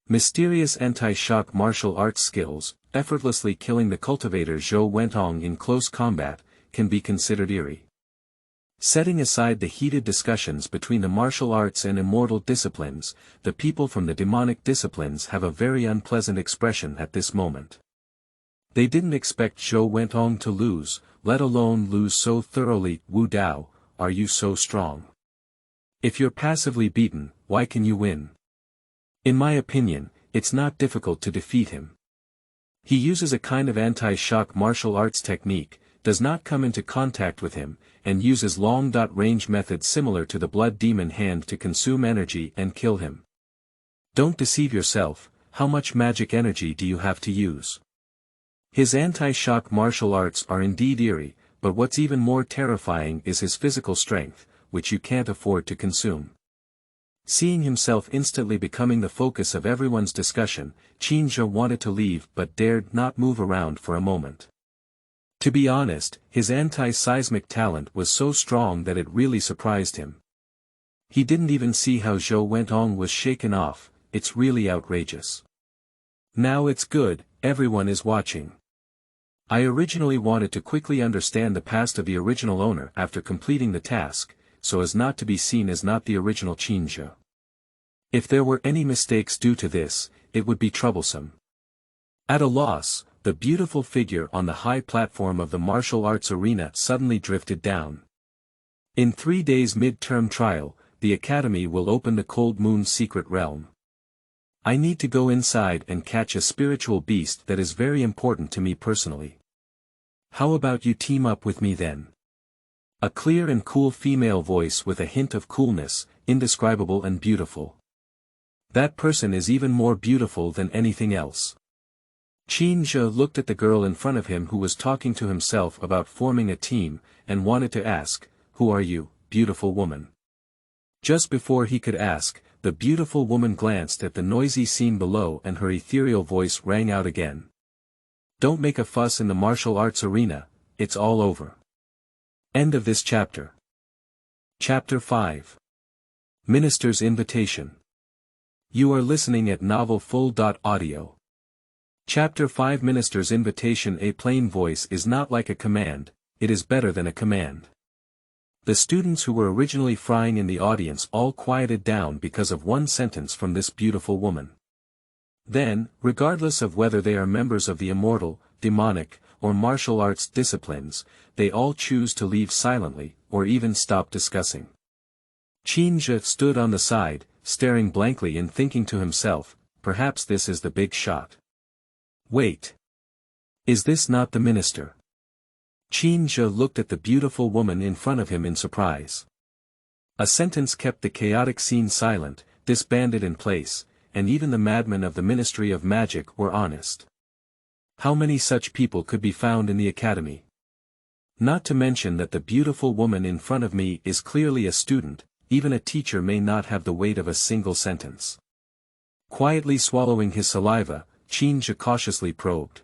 Mysterious anti-shock martial arts skills, effortlessly killing the cultivator Zhou Wentong in close combat, can be considered eerie. Setting aside the heated discussions between the martial arts and immortal disciplines, the people from the demonic disciplines have a very unpleasant expression at this moment. They didn't expect Zhou Wentong to lose, let alone lose so thoroughly. Wu Dao, are you so strong? If you're passively beaten, why can you win? In my opinion, it's not difficult to defeat him. He uses a kind of anti-shock martial arts technique, does not come into contact with him, and uses long-range methods similar to the blood demon hand to consume energy and kill him. Don't deceive yourself, how much magic energy do you have to use? His anti-shock martial arts are indeed eerie, but what's even more terrifying is his physical strength, which you can't afford to consume. Seeing himself instantly becoming the focus of everyone's discussion, Qin Zhe wanted to leave but dared not move around for a moment. To be honest, his anti-seismic talent was so strong that it really surprised him. He didn't even see how Zhou Wentong was shaken off. It's really outrageous. Now it's good, everyone is watching. I originally wanted to quickly understand the past of the original owner after completing the task, so as not to be seen as not the original Qin Zhe. If there were any mistakes due to this, it would be troublesome. At a loss, the beautiful figure on the high platform of the martial arts arena suddenly drifted down. In 3 days' mid-term trial, the academy will open the Cold Moon's secret realm. I need to go inside and catch a spiritual beast that is very important to me personally. How about you team up with me then? A clear and cool female voice with a hint of coolness, indescribable and beautiful. That person is even more beautiful than anything else. Qin Zhe looked at the girl in front of him who was talking to himself about forming a team, and wanted to ask, "Who are you, beautiful woman?" Just before he could ask, the beautiful woman glanced at the noisy scene below and her ethereal voice rang out again. "Don't make a fuss in the martial arts arena, it's all over." End of this chapter. Chapter 5. Minister's Invitation. You are listening at novelfull.audio. Chapter 5 Minister's Invitation. A plain voice is not like a command, it is better than a command. The students who were originally frying in the audience all quieted down because of one sentence from this beautiful woman. Then, regardless of whether they are members of the immortal, demonic, or martial arts disciplines, they all choose to leave silently, or even stop discussing. Qin Zhe stood on the side, staring blankly and thinking to himself, perhaps this is the big shot. Wait. Is this not the minister? Qin Zhe looked at the beautiful woman in front of him in surprise. A sentence kept the chaotic scene silent, disbanded in place, and even the madmen of the Ministry of Magic were honest. How many such people could be found in the academy? Not to mention that the beautiful woman in front of me is clearly a student, even a teacher may not have the weight of a single sentence. Quietly swallowing his saliva, Qin Zhe cautiously probed.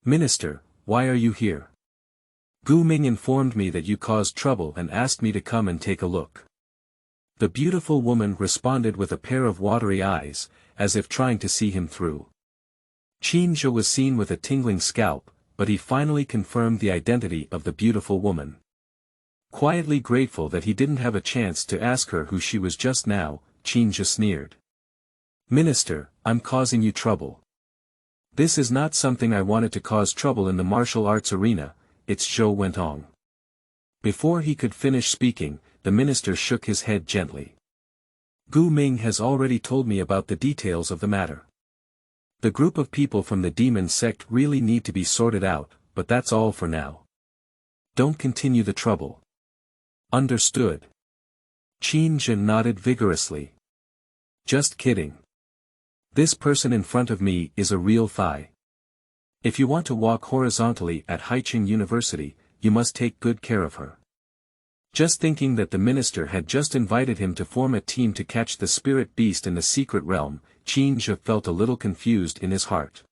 "Minister, why are you here?" "Gu Ming informed me that you caused trouble and asked me to come and take a look." The beautiful woman responded with a pair of watery eyes, as if trying to see him through. Qin Zhe was seen with a tingling scalp, but he finally confirmed the identity of the beautiful woman. Quietly grateful that he didn't have a chance to ask her who she was just now, Qin Zhe sneered. "Minister, I'm causing you trouble." "This is not something I wanted to cause trouble in the martial arts arena," its Zhou went on. Before he could finish speaking, the minister shook his head gently. "Gu Ming has already told me about the details of the matter. The group of people from the demon sect really need to be sorted out, but that's all for now. Don't continue the trouble." "Understood." Qin Zhe nodded vigorously. "Just kidding. This person in front of me is a real thigh. If you want to walk horizontally at Haiqing University, you must take good care of her." Just thinking that the minister had just invited him to form a team to catch the spirit beast in the secret realm, Qin Zhe felt a little confused in his heart.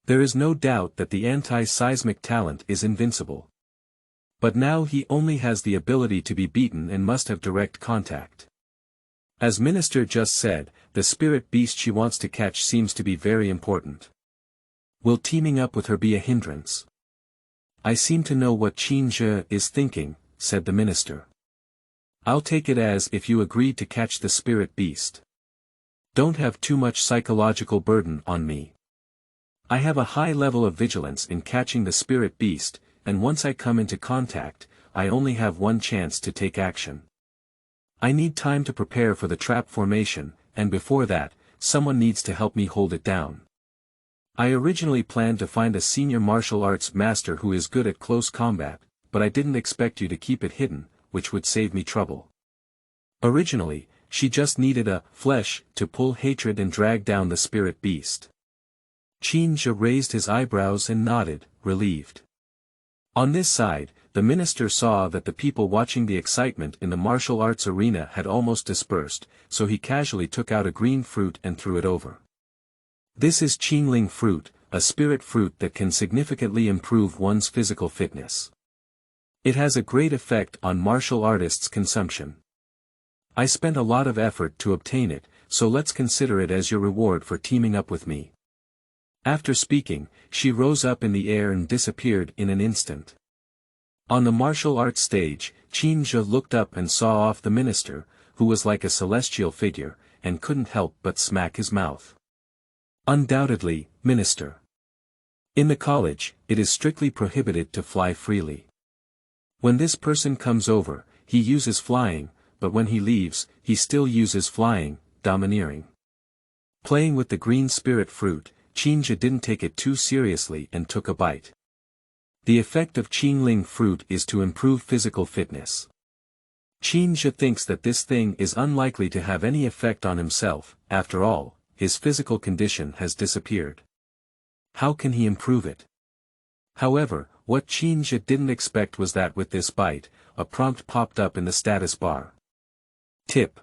There is no doubt that the anti-seismic talent is invincible. But now he only has the ability to be beaten and must have direct contact. As minister just said, the spirit beast she wants to catch seems to be very important. Will teaming up with her be a hindrance? "I seem to know what Qin Zhe is thinking," said the minister. "I'll take it as if you agreed to catch the spirit beast. Don't have too much psychological burden on me. I have a high level of vigilance in catching the spirit beast, and once I come into contact, I only have one chance to take action. I need time to prepare for the trap formation, and before that, someone needs to help me hold it down. I originally planned to find a senior martial arts master who is good at close combat, but I didn't expect you to keep it hidden, which would save me trouble." Originally, she just needed a flesh to pull hatred and drag down the spirit beast. Qin Zhe raised his eyebrows and nodded, relieved. On this side, the minister saw that the people watching the excitement in the martial arts arena had almost dispersed, so he casually took out a green fruit and threw it over. This is Qingling fruit, a spirit fruit that can significantly improve one's physical fitness. It has a great effect on martial artists' consumption. I spent a lot of effort to obtain it, so let's consider it as your reward for teaming up with me. After speaking, she rose up in the air and disappeared in an instant. On the martial arts stage, Qin Zhe looked up and saw off the minister, who was like a celestial figure, and couldn't help but smack his mouth. "Undoubtedly, minister. In the college, it is strictly prohibited to fly freely. When this person comes over, he uses flying, but when he leaves, he still uses flying, domineering. Playing with the green spirit fruit, Qin Zhe didn't take it too seriously and took a bite. The effect of Qinling fruit is to improve physical fitness. Qin Zhe thinks that this thing is unlikely to have any effect on himself. After all, his physical condition has disappeared. How can he improve it? However, what Qin Zhe didn't expect was that with this bite, a prompt popped up in the status bar. Tip.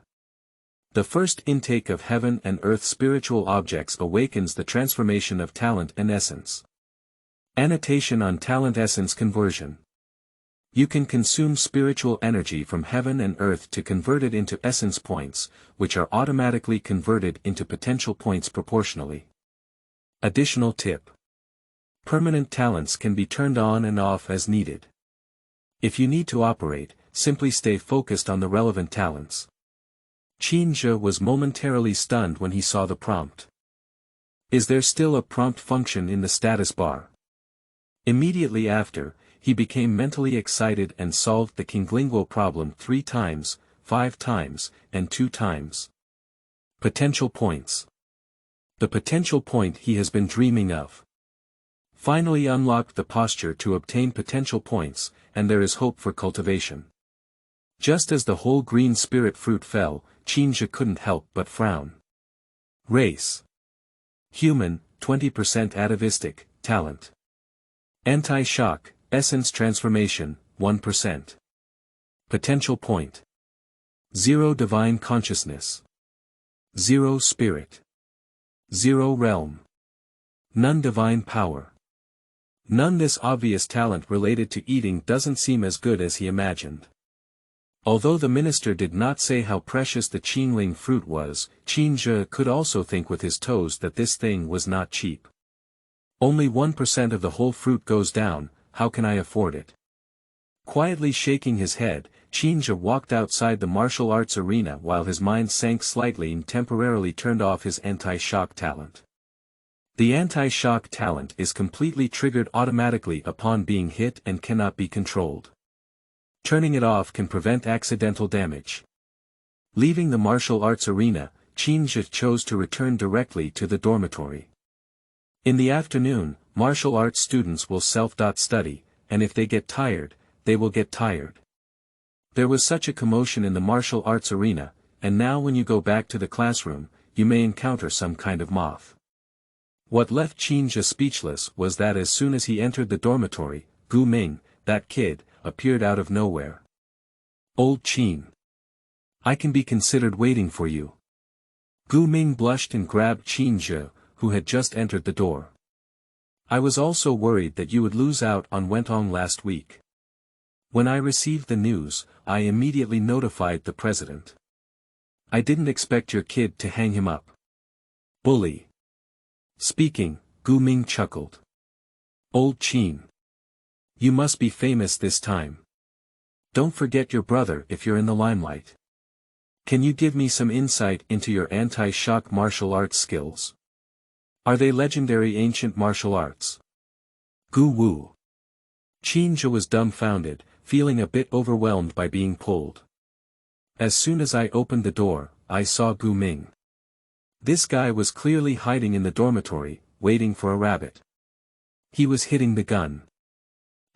The first intake of heaven and earth spiritual objects awakens the transformation of talent and essence. Annotation on talent essence conversion. You can consume spiritual energy from heaven and earth to convert it into essence points, which are automatically converted into potential points proportionally. Additional tip. Permanent talents can be turned on and off as needed. If you need to operate, simply stay focused on the relevant talents. Qin Zhe was momentarily stunned when he saw the prompt. Is there still a prompt function in the status bar? Immediately after, he became mentally excited and solved the Qinglinguo problem 3 times, 5 times, and 2 times. Potential points. The potential point he has been dreaming of. Finally unlocked the posture to obtain potential points, and there is hope for cultivation. Just as the whole green spirit fruit fell, Qin Zhe couldn't help but frown. Race. Human, 20% atavistic, talent. Anti-shock, essence transformation, 1%. Potential point. 0 divine consciousness. 0 spirit. 0 realm. None divine power. None. This obvious talent related to eating doesn't seem as good as he imagined. Although the minister did not say how precious the Qinling fruit was, Qin Zhe could also think with his toes that this thing was not cheap. Only 1% of the whole fruit goes down, how can I afford it? Quietly shaking his head, Qin Zhe walked outside the martial arts arena while his mind sank slightly and temporarily turned off his anti-shock talent. The anti-shock talent is completely triggered automatically upon being hit and cannot be controlled. Turning it off can prevent accidental damage. Leaving the martial arts arena, Qin Zhe chose to return directly to the dormitory. In the afternoon, martial arts students will self-study, and if they get tired, they will get tired. There was such a commotion in the martial arts arena, and now when you go back to the classroom, you may encounter some kind of moth. What left Qin Zhe speechless was that as soon as he entered the dormitory, Gu Ming, that kid, appeared out of nowhere. Old Qin. I can be considered waiting for you. Gu Ming blushed and grabbed Qin Zhe, who had just entered the door. I was also worried that you would lose out on Wentong last week. When I received the news, I immediately notified the president. I didn't expect your kid to hang him up. Bully. Speaking, Gu Ming chuckled. Old Qin. You must be famous this time. Don't forget your brother if you're in the limelight. Can you give me some insight into your anti-shock martial arts skills? Are they legendary ancient martial arts? Gu Wu. Qin Zhe was dumbfounded, feeling a bit overwhelmed by being pulled. As soon as I opened the door, I saw Gu Ming. This guy was clearly hiding in the dormitory, waiting for a rabbit. He was hitting the gun.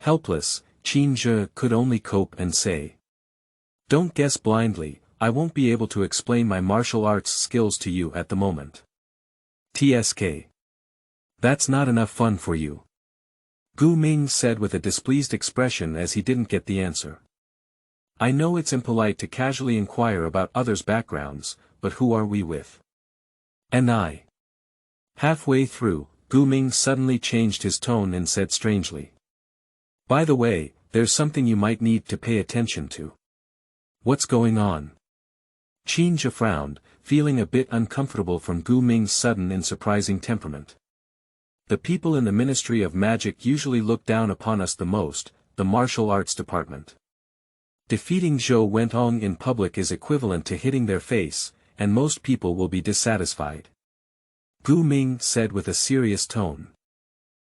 Helpless, Qin Zhe could only cope and say. Don't guess blindly, I won't be able to explain my martial arts skills to you at the moment. TSK. That's not enough fun for you. Gu Ming said with a displeased expression as he didn't get the answer. I know it's impolite to casually inquire about others' backgrounds, but who are we with? And I. Halfway through, Gu Ming suddenly changed his tone and said strangely. By the way, there's something you might need to pay attention to. What's going on? Qin Zhe frowned, feeling a bit uncomfortable from Gu Ming's sudden and surprising temperament. The people in the Ministry of Magic usually look down upon us the most, the martial arts department. Defeating Zhou Wentong in public is equivalent to hitting their face, and most people will be dissatisfied. Gu Ming said with a serious tone.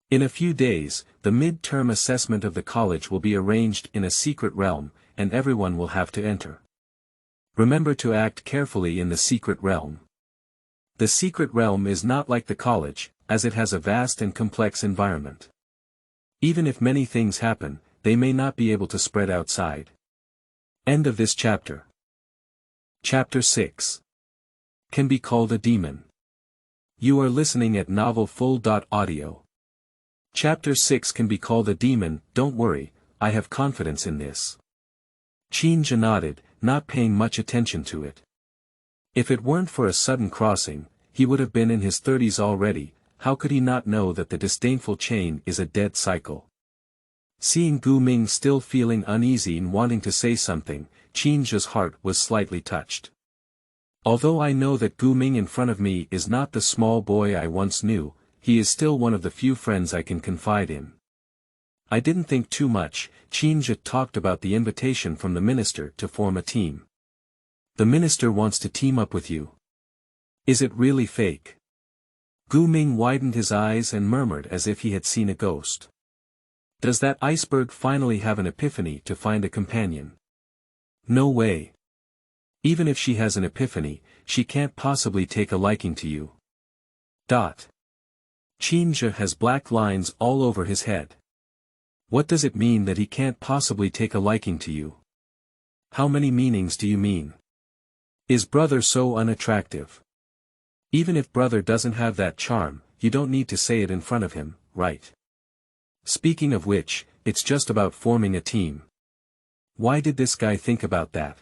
In a few days, the mid-term assessment of the college will be arranged in a secret realm, and everyone will have to enter. Remember to act carefully in the secret realm. The secret realm is not like the college, as it has a vast and complex environment. Even if many things happen, they may not be able to spread outside. End of this chapter. Chapter 6. Can be called a demon. You are listening at novelfull.audio. Chapter 6 can be called a demon. Don't worry, I have confidence in this. Qin Zhe nodded, not paying much attention to it. If it weren't for a sudden crossing, he would have been in his 30s already. How could he not know that the disdainful chain is a dead cycle? Seeing Gu Ming still feeling uneasy and wanting to say something, Qin Zhe's heart was slightly touched. Although I know that Gu Ming in front of me is not the small boy I once knew, he is still one of the few friends I can confide in. I didn't think too much. Qin Zhe talked about the invitation from the minister to form a team. The minister wants to team up with you. Is it really fake? Gu Ming widened his eyes and murmured as if he had seen a ghost. Does that iceberg finally have an epiphany to find a companion? No way. Even if she has an epiphany, she can't possibly take a liking to you. Qin Zhe has black lines all over his head. What does it mean that he can't possibly take a liking to you? How many meanings do you mean? Is brother so unattractive? Even if brother doesn't have that charm, you don't need to say it in front of him, right? Speaking of which, it's just about forming a team. Why did this guy think about that?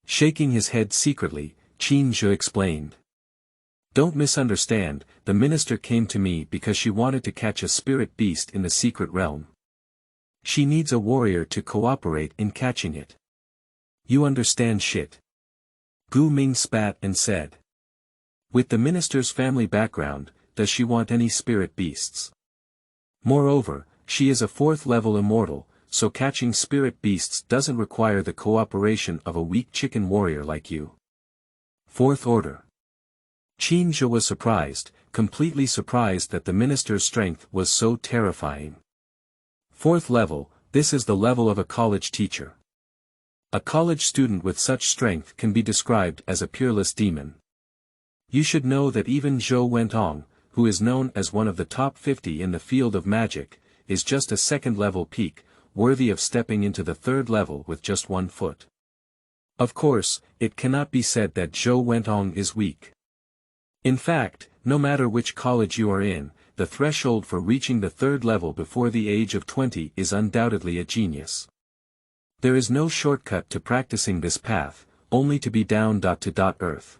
Shaking his head secretly, Qin Zhe explained. Don't misunderstand, the minister came to me because she wanted to catch a spirit beast in the secret realm. She needs a warrior to cooperate in catching it. You understand shit. Gu Ming spat and said. With the minister's family background, does she want any spirit beasts? Moreover, she is a 4th-level immortal, so catching spirit beasts doesn't require the cooperation of a weak chicken warrior like you. 4th order. Qin Zhe was surprised, completely surprised that the minister's strength was so terrifying. 4th level, this is the level of a college teacher. A college student with such strength can be described as a peerless demon. You should know that even Zhou Wentong, who is known as one of the top 50 in the field of magic, is just a 2nd-level peak, worthy of stepping into the 3rd level with just 1 foot. Of course, it cannot be said that Zhou Wentong is weak. In fact, no matter which college you are in, the threshold for reaching the 3rd level before the age of 20 is undoubtedly a genius. There is no shortcut to practicing this path, only to be down to earth.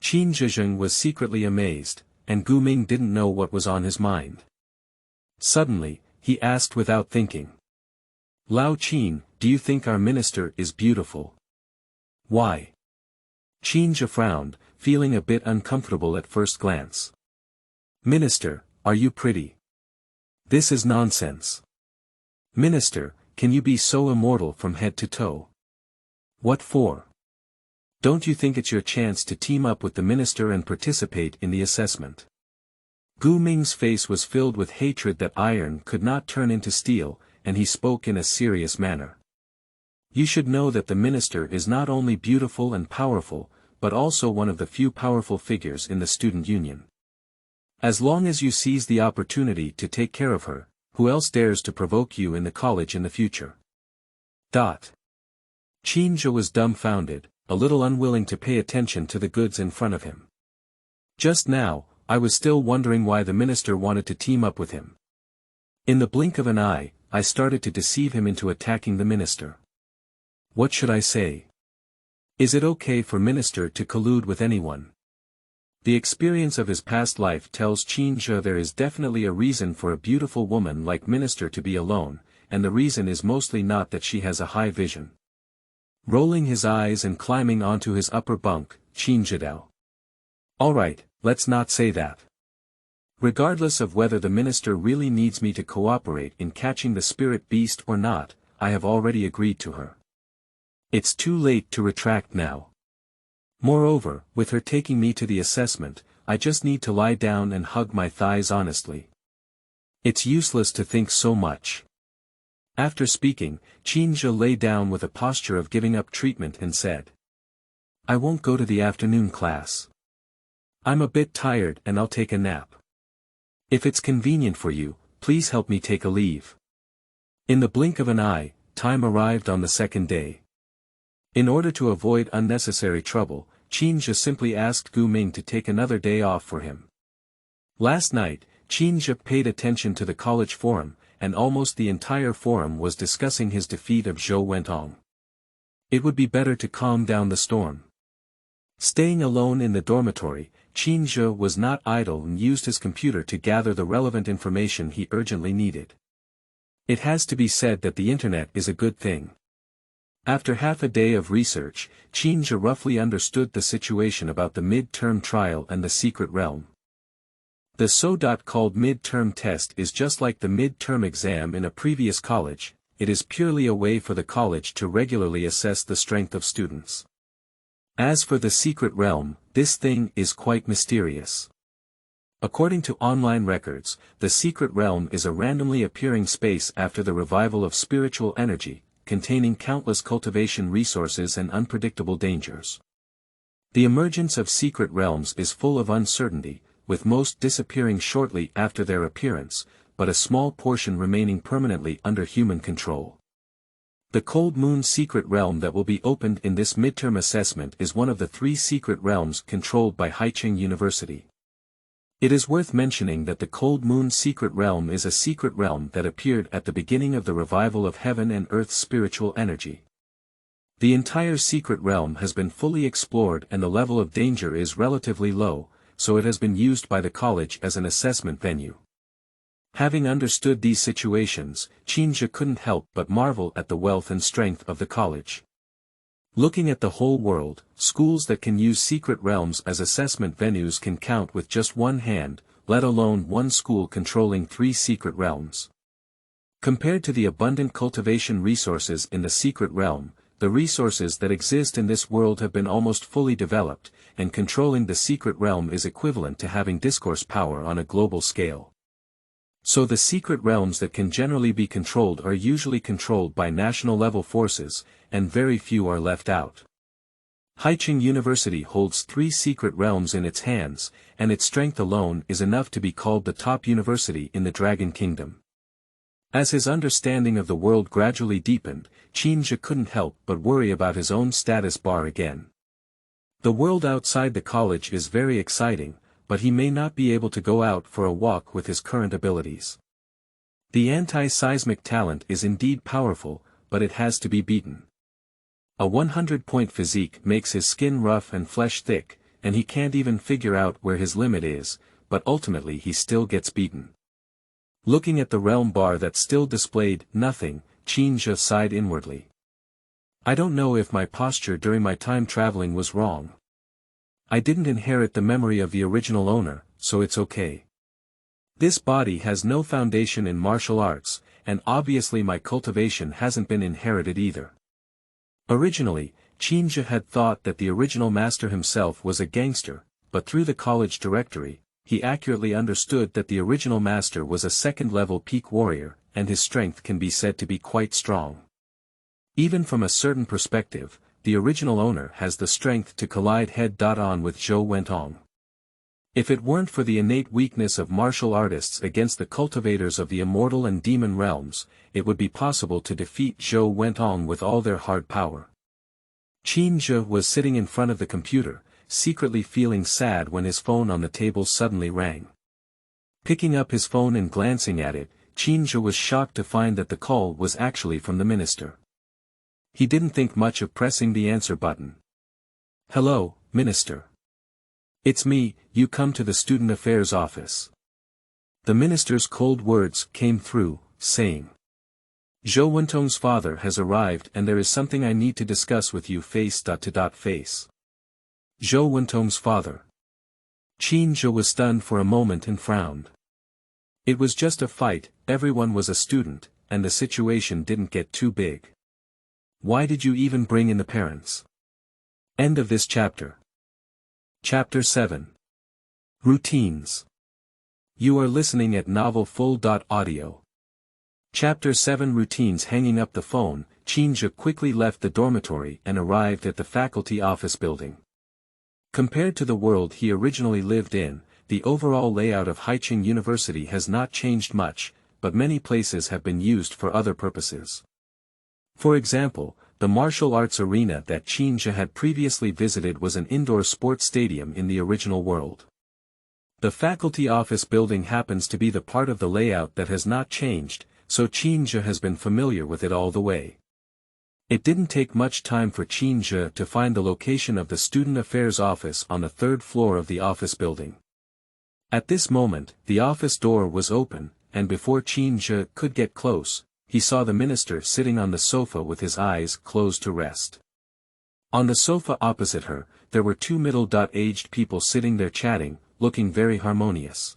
Qin Zhe was secretly amazed, and Gu Ming didn't know what was on his mind. Suddenly, he asked without thinking. Lao Qin, do you think our minister is beautiful? Why? Qin Zhe frowned, feeling a bit uncomfortable at first glance. Minister, are you pretty? This is nonsense. Minister, can you be so immortal from head to toe? What for? Don't you think it's your chance to team up with the minister and participate in the assessment? Gu Ming's face was filled with hatred that iron could not turn into steel, and he spoke in a serious manner. You should know that the minister is not only beautiful and powerful, but also one of the few powerful figures in the student union. As long as you seize the opportunity to take care of her, who else dares to provoke you in the college in the future? Qin Zhe was dumbfounded, a little unwilling to pay attention to the goods in front of him. Just now, I was still wondering why the minister wanted to team up with him. In the blink of an eye, I started to deceive him into attacking the minister. What should I say? Is it okay for minister to collude with anyone? The experience of his past life tells Qin Zhe there is definitely a reason for a beautiful woman like minister to be alone, and the reason is mostly not that she has a high vision. Rolling his eyes and climbing onto his upper bunk, Qin Zhe dao. Alright, let's not say that. Regardless of whether the minister really needs me to cooperate in catching the spirit beast or not, I have already agreed to her. It's too late to retract now. Moreover, with her taking me to the assessment, I just need to lie down and hug my thighs honestly. It's useless to think so much. After speaking, Qin Zhe lay down with a posture of giving up treatment and said, I won't go to the afternoon class. I'm a bit tired and I'll take a nap. If it's convenient for you, please help me take a leave. In the blink of an eye, time arrived on the second day. In order to avoid unnecessary trouble, Qin Zhe simply asked Gu Ming to take another day off for him. Last night, Qin Zhe paid attention to the college forum, and almost the entire forum was discussing his defeat of Zhou Wentong. It would be better to calm down the storm. Staying alone in the dormitory, Qin Zhe was not idle and used his computer to gather the relevant information he urgently needed. It has to be said that the internet is a good thing. After half a day of research, Qin Zhe roughly understood the situation about the mid-term trial and the secret realm. The so-called mid-term test is just like the mid-term exam in a previous college. It is purely a way for the college to regularly assess the strength of students. As for the secret realm, this thing is quite mysterious. According to online records, the secret realm is a randomly appearing space after the revival of spiritual energy, containing countless cultivation resources and unpredictable dangers. The emergence of secret realms is full of uncertainty, with most disappearing shortly after their appearance, but a small portion remaining permanently under human control. The Cold Moon secret realm that will be opened in this midterm assessment is one of the 3 secret realms controlled by Haicheng University. It is worth mentioning that the Cold Moon secret realm is a secret realm that appeared at the beginning of the revival of heaven and earth's spiritual energy. The entire secret realm has been fully explored and the level of danger is relatively low, so it has been used by the college as an assessment venue. Having understood these situations, Qin Zhe couldn't help but marvel at the wealth and strength of the college. Looking at the whole world, schools that can use secret realms as assessment venues can count with just one hand, let alone one school controlling 3 secret realms. Compared to the abundant cultivation resources in the secret realm, the resources that exist in this world have been almost fully developed, and controlling the secret realm is equivalent to having discourse power on a global scale. So the secret realms that can generally be controlled are usually controlled by national-level forces, and very few are left out. Haicheng University holds 3 secret realms in its hands, and its strength alone is enough to be called the top university in the Dragon Kingdom. As his understanding of the world gradually deepened, Qin Zhe couldn't help but worry about his own status bar again. The world outside the college is very exciting, but he may not be able to go out for a walk with his current abilities. The anti-seismic talent is indeed powerful, but it has to be beaten. A 100-point physique makes his skin rough and flesh thick, and he can't even figure out where his limit is, but ultimately he still gets beaten. Looking at the realm bar that still displayed nothing, Qin Zhe sighed inwardly. I don't know if my posture during my time traveling was wrong. I didn't inherit the memory of the original owner, so it's okay. This body has no foundation in martial arts, and obviously my cultivation hasn't been inherited either. Originally, Qin Zhe had thought that the original master himself was a gangster, but through the college directory, he accurately understood that the original master was a second-level peak warrior, and his strength can be said to be quite strong. Even from a certain perspective, the original owner has the strength to collide head-on with Zhou Wentong. If it weren't for the innate weakness of martial artists against the cultivators of the immortal and demon realms, it would be possible to defeat Zhou Wentong with all their hard power. Qin Zhe was sitting in front of the computer, secretly feeling sad when his phone on the table suddenly rang. Picking up his phone and glancing at it, Qin Zhe was shocked to find that the call was actually from the minister. He didn't think much of pressing the answer button. Hello, Minister. It's me, you come to the Student Affairs office. The minister's cold words came through, saying, Zhou Wentong's father has arrived and there is something I need to discuss with you face-to-face. Zhou Wentong's father. Qin Zhe was stunned for a moment and frowned. It was just a fight, everyone was a student, and the situation didn't get too big. Why did you even bring in the parents? End of this chapter. Chapter 7. Routines. You are listening at novelfull.audio. Chapter 7 Routines. Hanging up the phone, Qin Zhe quickly left the dormitory and arrived at the faculty office building. Compared to the world he originally lived in, the overall layout of Haiqing University has not changed much, but many places have been used for other purposes. For example, the martial arts arena that Qin Zhe had previously visited was an indoor sports stadium in the original world. The faculty office building happens to be the part of the layout that has not changed, so Qin Zhe has been familiar with it all the way. It didn't take much time for Qin Zhe to find the location of the Student Affairs office on the third floor of the office building. At this moment, the office door was open, and before Qin Zhe could get close, he saw the minister sitting on the sofa with his eyes closed to rest. On the sofa opposite her, there were two middle-aged people sitting there chatting, looking very harmonious.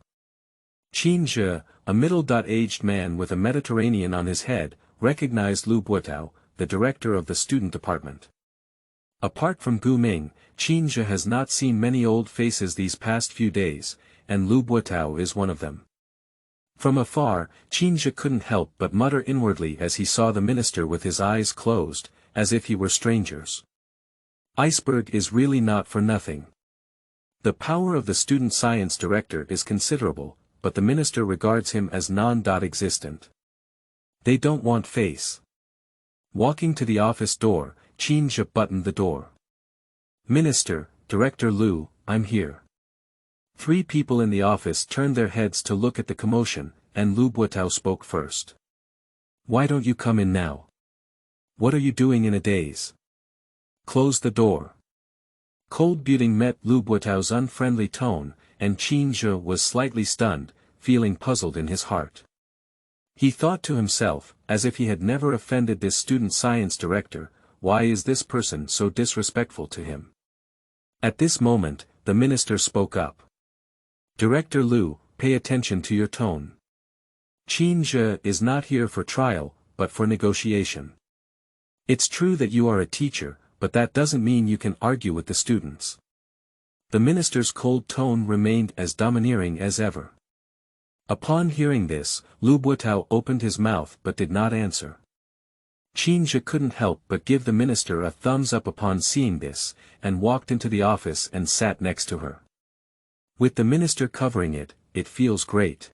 Qin Zhe, a middle-aged man with a Mediterranean on his head, recognized Lu Buotao, the director of the student department. Apart from Gu Ming, Qin Zhe has not seen many old faces these past few days, and Lu Buotao is one of them. From afar, Qin Zhe couldn't help but mutter inwardly as he saw the minister with his eyes closed, as if he were strangers. Iceberg is really not for nothing. The power of the student science director is considerable, but the minister regards him as non-existent. They don't want face. Walking to the office door, Qin Zhe buttoned the door. Minister, Director Lu, I'm here. Three people in the office turned their heads to look at the commotion, and Lu Buotao spoke first. Why don't you come in now? What are you doing in a daze? Close the door. Cold beauty met Lu Buotao's unfriendly tone, and Qin Zhe was slightly stunned, feeling puzzled in his heart. He thought to himself, as if he had never offended this student science director, why is this person so disrespectful to him? At this moment, the minister spoke up. Director Lu, pay attention to your tone. Qin Zhe is not here for trial, but for negotiation. It's true that you are a teacher, but that doesn't mean you can argue with the students. The minister's cold tone remained as domineering as ever. Upon hearing this, Lu Buotao opened his mouth but did not answer. Qin Zhe couldn't help but give the minister a thumbs up upon seeing this, and walked into the office and sat next to her. With the minister covering it, it feels great.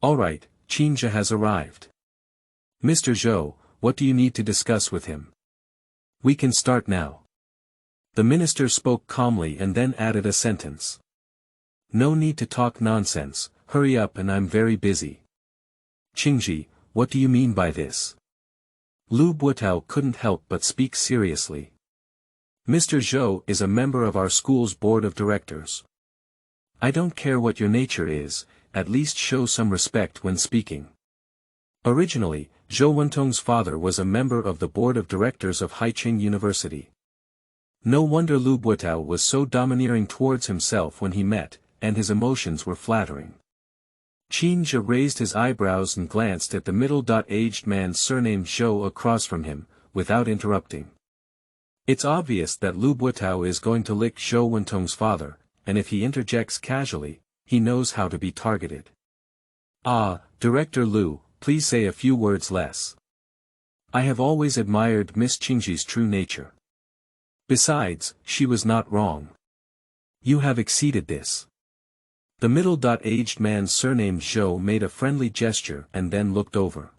Alright, Qin Zhe has arrived. Mr. Zhou, what do you need to discuss with him? We can start now. The minister spoke calmly and then added a sentence. No need to talk nonsense, hurry up and I'm very busy. Qingji, what do you mean by this? Lu Buotao couldn't help but speak seriously. Mr. Zhou is a member of our school's board of directors. I don't care what your nature is, at least show some respect when speaking. Originally, Zhou Wentong's father was a member of the board of directors of Haiqing University. No wonder Lu Buotao was so domineering towards himself when he met, and his emotions were flattering. Qin Zhe raised his eyebrows and glanced at the middle-aged man surnamed Zhou across from him, without interrupting. It's obvious that Lu Buotao is going to lick Zhou Wentong's father, and if he interjects casually, he knows how to be targeted. Ah, Director Lu, please say a few words less. I have always admired Miss Qingji's true nature. Besides, she was not wrong. You have exceeded this. The middle-aged man surnamed Zhou made a friendly gesture and then looked over.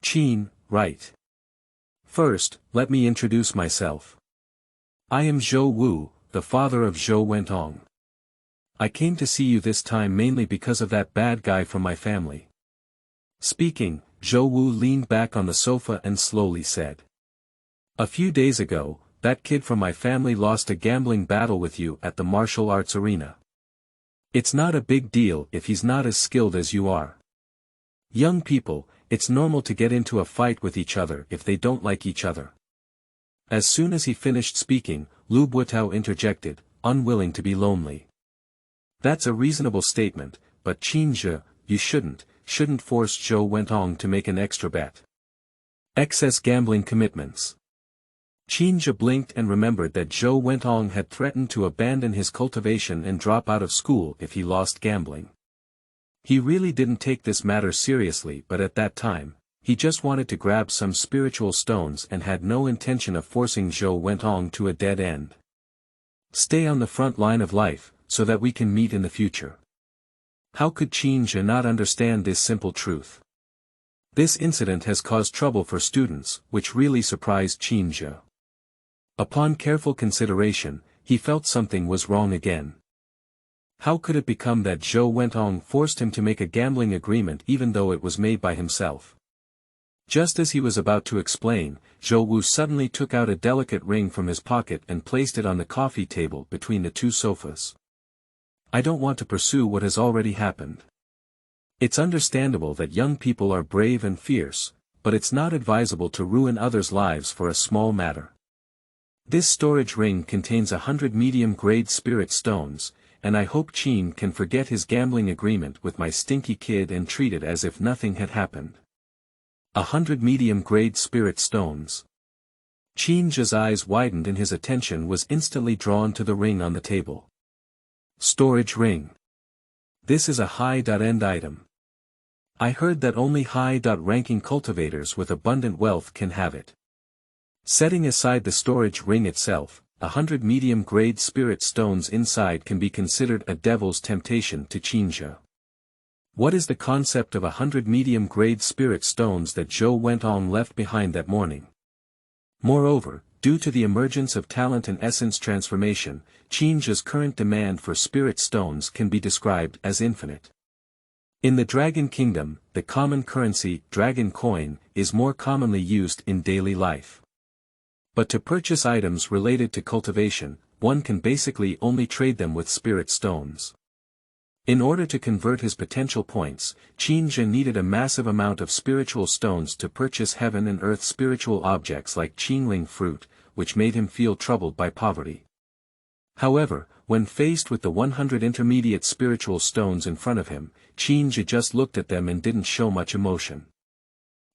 Qin, right. First, let me introduce myself. I am Zhou Wu, the father of Zhou Wentong. I came to see you this time mainly because of that bad guy from my family. Speaking, Zhou Wu leaned back on the sofa and slowly said. A few days ago, that kid from my family lost a gambling battle with you at the martial arts arena. It's not a big deal if he's not as skilled as you are. Young people, it's normal to get into a fight with each other if they don't like each other. As soon as he finished speaking, Lu Buotao interjected, unwilling to be lonely. That's a reasonable statement, but Qin Zhe, you shouldn't force Zhou Wentong to make an extra bet. Excess gambling commitments. Qin Zhe blinked and remembered that Zhou Wentong had threatened to abandon his cultivation and drop out of school if he lost gambling. He really didn't take this matter seriously, but at that time, he just wanted to grab some spiritual stones and had no intention of forcing Zhou Wentong to a dead end. Stay on the front line of life, so that we can meet in the future. How could Qin Zhe not understand this simple truth? This incident has caused trouble for students, which really surprised Qin Zhe. Upon careful consideration, he felt something was wrong again. How could it become that Zhou Wentong forced him to make a gambling agreement even though it was made by himself? Just as he was about to explain, Zhou Wu suddenly took out a delicate ring from his pocket and placed it on the coffee table between the two sofas. I don't want to pursue what has already happened. It's understandable that young people are brave and fierce, but it's not advisable to ruin others' lives for a small matter. This storage ring contains 100 medium-grade spirit stones, and I hope Qin can forget his gambling agreement with my stinky kid and treat it as if nothing had happened. 100 medium-grade spirit stones. Qin Zhe's eyes widened and his attention was instantly drawn to the ring on the table. Storage ring. This is a high-end item. I heard that only high-ranking cultivators with abundant wealth can have it. Setting aside the storage ring itself, 100 medium-grade spirit stones inside can be considered a devil's temptation to Qin Zhe. What is the concept of 100 medium-grade spirit stones that Zhou Wentong left behind that morning? Moreover, due to the emergence of talent and essence transformation, Qin Zhe's current demand for spirit stones can be described as infinite. In the Dragon Kingdom, the common currency, dragon coin, is more commonly used in daily life. But to purchase items related to cultivation, one can basically only trade them with spirit stones. In order to convert his potential points, Qin Zhe needed a massive amount of spiritual stones to purchase heaven and earth spiritual objects like Qingling fruit, which made him feel troubled by poverty. However, when faced with the 100 intermediate spiritual stones in front of him, Qin Zhe just looked at them and didn't show much emotion.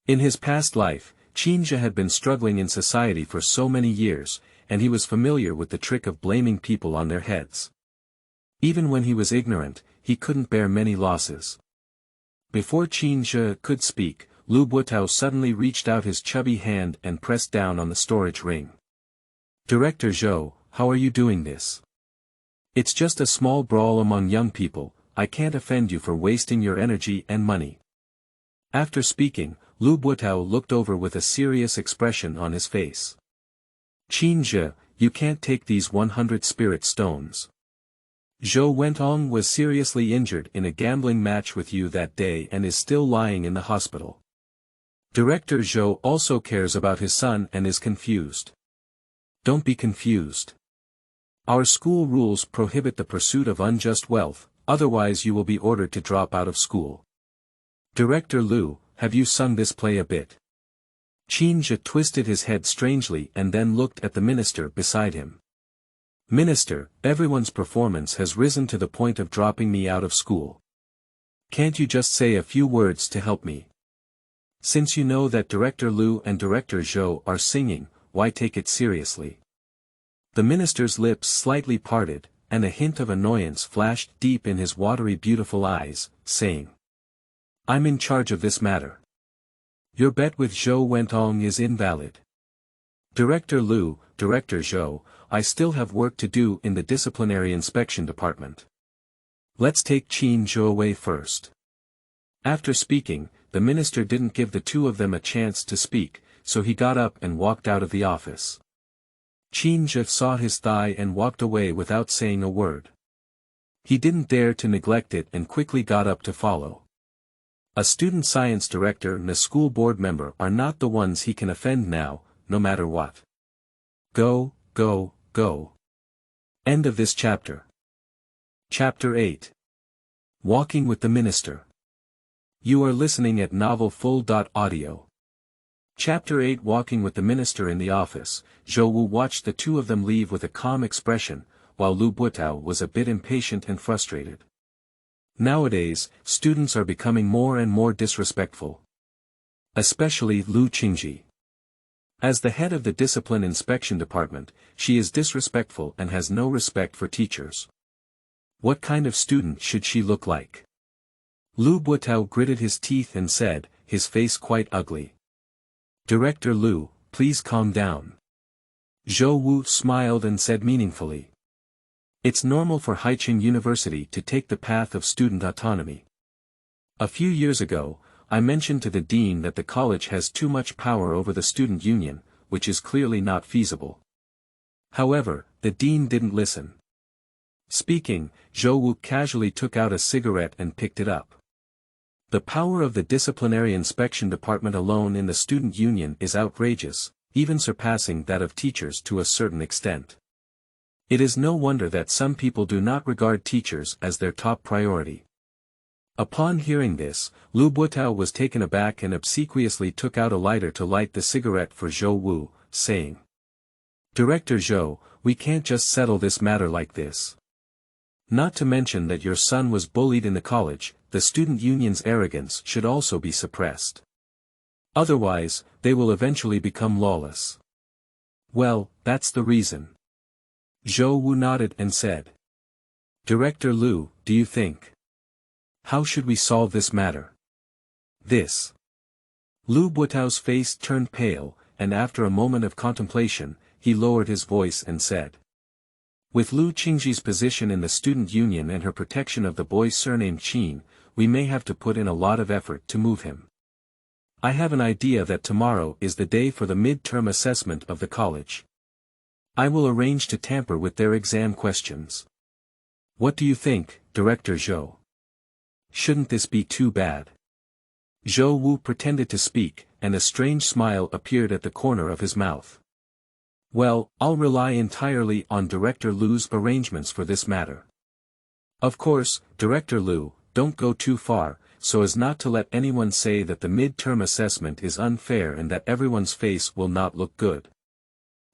In his past life, Qin Zhe had been struggling in society for so many years, and he was familiar with the trick of blaming people on their heads. Even when he was ignorant, he couldn't bear many losses. Before Qin Zhe could speak, Lu Buotao suddenly reached out his chubby hand and pressed down on the storage ring. Director Zhou, how are you doing this? It's just a small brawl among young people, I can't offend you for wasting your energy and money. After speaking, Lu Buotao looked over with a serious expression on his face. Qin Zhe, you can't take these 100 spirit stones. Zhou Wentong was seriously injured in a gambling match with you that day and is still lying in the hospital. Director Zhou also cares about his son and is confused. Don't be confused. Our school rules prohibit the pursuit of unjust wealth, otherwise you will be ordered to drop out of school. Director Lu, have you sung this play a bit? Qin Zhe twisted his head strangely and then looked at the minister beside him. Minister, everyone's performance has risen to the point of dropping me out of school. Can't you just say a few words to help me? Since you know that Director Lu and Director Zhou are singing, why take it seriously? The minister's lips slightly parted, and a hint of annoyance flashed deep in his watery beautiful eyes, saying, I'm in charge of this matter. Your bet with Zhou Wentong is invalid. Director Lu, Director Zhou, I still have work to do in the disciplinary inspection department. Let's take Qin Zhe away first. After speaking, the minister didn't give the two of them a chance to speak, so he got up and walked out of the office. Qin Zhe saw his thigh and walked away without saying a word. He didn't dare to neglect it and quickly got up to follow. A student science director and a school board member are not the ones he can offend now, no matter what. Go, go, go. End of this chapter. Chapter 8. Walking with the Minister. You are listening at novelfull.audio. Chapter 8. Walking with the Minister. In the office, Zhou Wu watched the two of them leave with a calm expression, while Lu Buotao was a bit impatient and frustrated. Nowadays, students are becoming more and more disrespectful. Especially Lu Qingji. As the head of the Discipline Inspection Department, she is disrespectful and has no respect for teachers. What kind of student should she look like? Lu Buotao gritted his teeth and said, his face quite ugly. "Director Lu, please calm down." Zhou Wu smiled and said meaningfully. "It's normal for Haiqin University to take the path of student autonomy. A few years ago, I mentioned to the dean that the college has too much power over the student union, which is clearly not feasible. However, the dean didn't listen." Speaking, Zhou Wu casually took out a cigarette and picked it up. "The power of the disciplinary inspection department alone in the student union is outrageous, even surpassing that of teachers to a certain extent. It is no wonder that some people do not regard teachers as their top priority." Upon hearing this, Lu Buotao was taken aback and obsequiously took out a lighter to light the cigarette for Zhou Wu, saying, "Director Zhou, we can't just settle this matter like this. Not to mention that your son was bullied in the college, the student union's arrogance should also be suppressed. Otherwise, they will eventually become lawless." "Well, that's the reason." Zhou Wu nodded and said. "Director Lu, do you think? How should we solve this matter?" "This." Lu Buotao's face turned pale, and after a moment of contemplation, he lowered his voice and said. "With Lu Qingzhi's position in the student union and her protection of the boy's surname Qin, we may have to put in a lot of effort to move him. I have an idea that tomorrow is the day for the mid-term assessment of the college. I will arrange to tamper with their exam questions. What do you think, Director Zhou? Shouldn't this be too bad?" Zhou Wu pretended to speak, and a strange smile appeared at the corner of his mouth. "Well, I'll rely entirely on Director Lu's arrangements for this matter. Of course, Director Lu, don't go too far, so as not to let anyone say that the mid-term assessment is unfair and that everyone's face will not look good."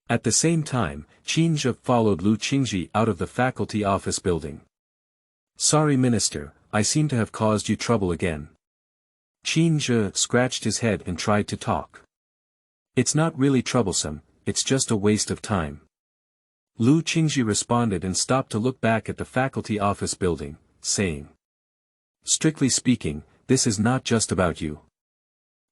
At the same time, Qin Zhe followed Lu Qingzhi out of the faculty office building. "Sorry Minister, I seem to have caused you trouble again." Qin Zhe scratched his head and tried to talk. "It's not really troublesome, it's just a waste of time." Lu Qingzhi responded and stopped to look back at the faculty office building, saying. "Strictly speaking, this is not just about you.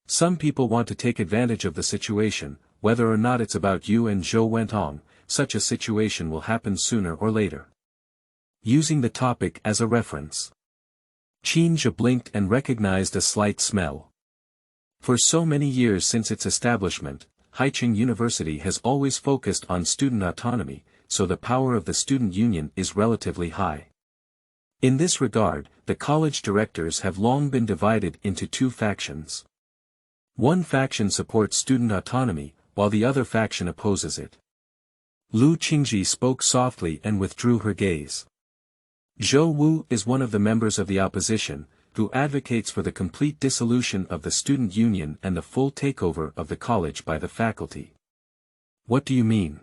Some people want to take advantage of the situation, whether or not it's about you and Zhou Wentong, such a situation will happen sooner or later." Using the topic as a reference. Qin Zhe blinked and recognized a slight smell. For so many years since its establishment, Haiqin University has always focused on student autonomy, so the power of the student union is relatively high. In this regard, the college directors have long been divided into two factions. One faction supports student autonomy, while the other faction opposes it. Lu Qingzhi spoke softly and withdrew her gaze. Zhou Wu is one of the members of the opposition, who advocates for the complete dissolution of the student union and the full takeover of the college by the faculty. What do you mean?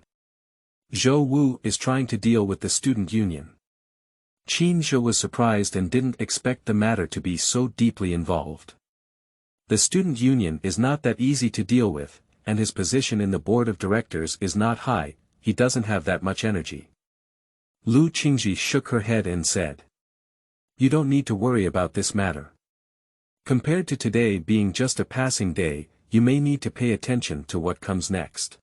Zhou Wu is trying to deal with the student union. Qin Zhe was surprised and didn't expect the matter to be so deeply involved. The student union is not that easy to deal with, and his position in the board of directors is not high, he doesn't have that much energy. Lu Qingzhi shook her head and said. You don't need to worry about this matter. Compared to today being just a passing day, you may need to pay attention to what comes next.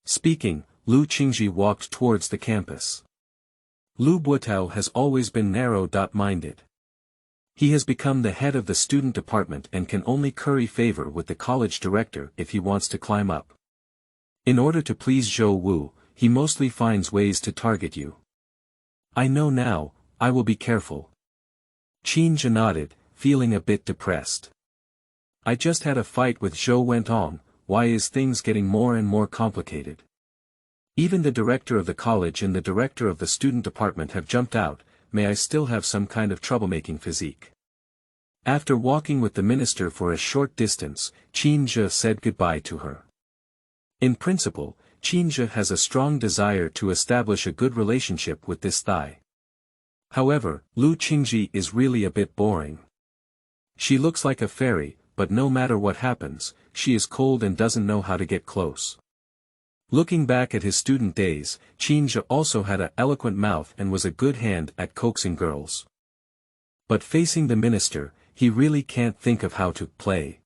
Speaking, Lu Qingzhi walked towards the campus. Lu Buotao has always been narrow-minded. He has become the head of the student department and can only curry favor with the college director if he wants to climb up. In order to please Zhou Wu, he mostly finds ways to target you. I know now, I will be careful. Qin Zhe nodded, feeling a bit depressed. I just had a fight with Zhou Wentong, why is things getting more and more complicated? Even the director of the college and the director of the student department have jumped out, may I still have some kind of troublemaking physique? After walking with the minister for a short distance, Qin Zhe said goodbye to her. In principle, Qin Zhe has a strong desire to establish a good relationship with this Thai. However, Lu Qingzhi is really a bit boring. She looks like a fairy, but no matter what happens, she is cold and doesn't know how to get close. Looking back at his student days, Qin Zhe also had an eloquent mouth and was a good hand at coaxing girls. But facing the minister, he really can't think of how to play.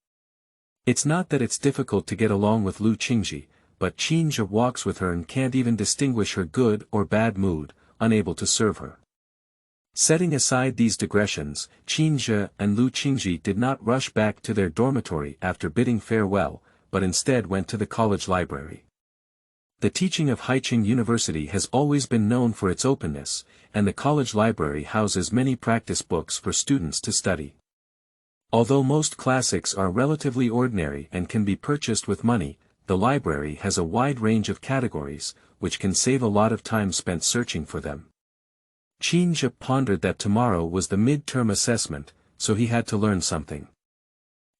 It's not that it's difficult to get along with Lu Qingji, but Qin Zhe walks with her and can't even distinguish her good or bad mood, unable to serve her. Setting aside these digressions, Qin Zhe and Lu Qingji did not rush back to their dormitory after bidding farewell, but instead went to the college library. The teaching of Haiqing University has always been known for its openness, and the college library houses many practice books for students to study. Although most classics are relatively ordinary and can be purchased with money, the library has a wide range of categories, which can save a lot of time spent searching for them. Qin Zhe pondered that tomorrow was the mid-term assessment, so he had to learn something.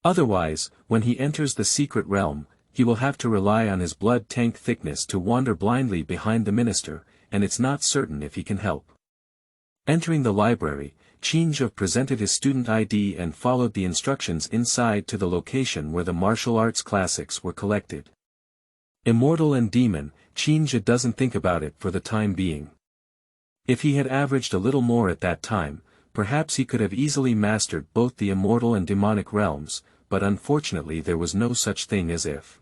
Otherwise, when he enters the secret realm, he will have to rely on his blood tank thickness to wander blindly behind the minister, and it's not certain if he can help. Entering the library, Qin Zhe presented his student ID and followed the instructions inside to the location where the martial arts classics were collected. Immortal and Demon, Qin Zhe doesn't think about it for the time being. If he had averaged a little more at that time, perhaps he could have easily mastered both the immortal and demonic realms, but unfortunately there was no such thing as if.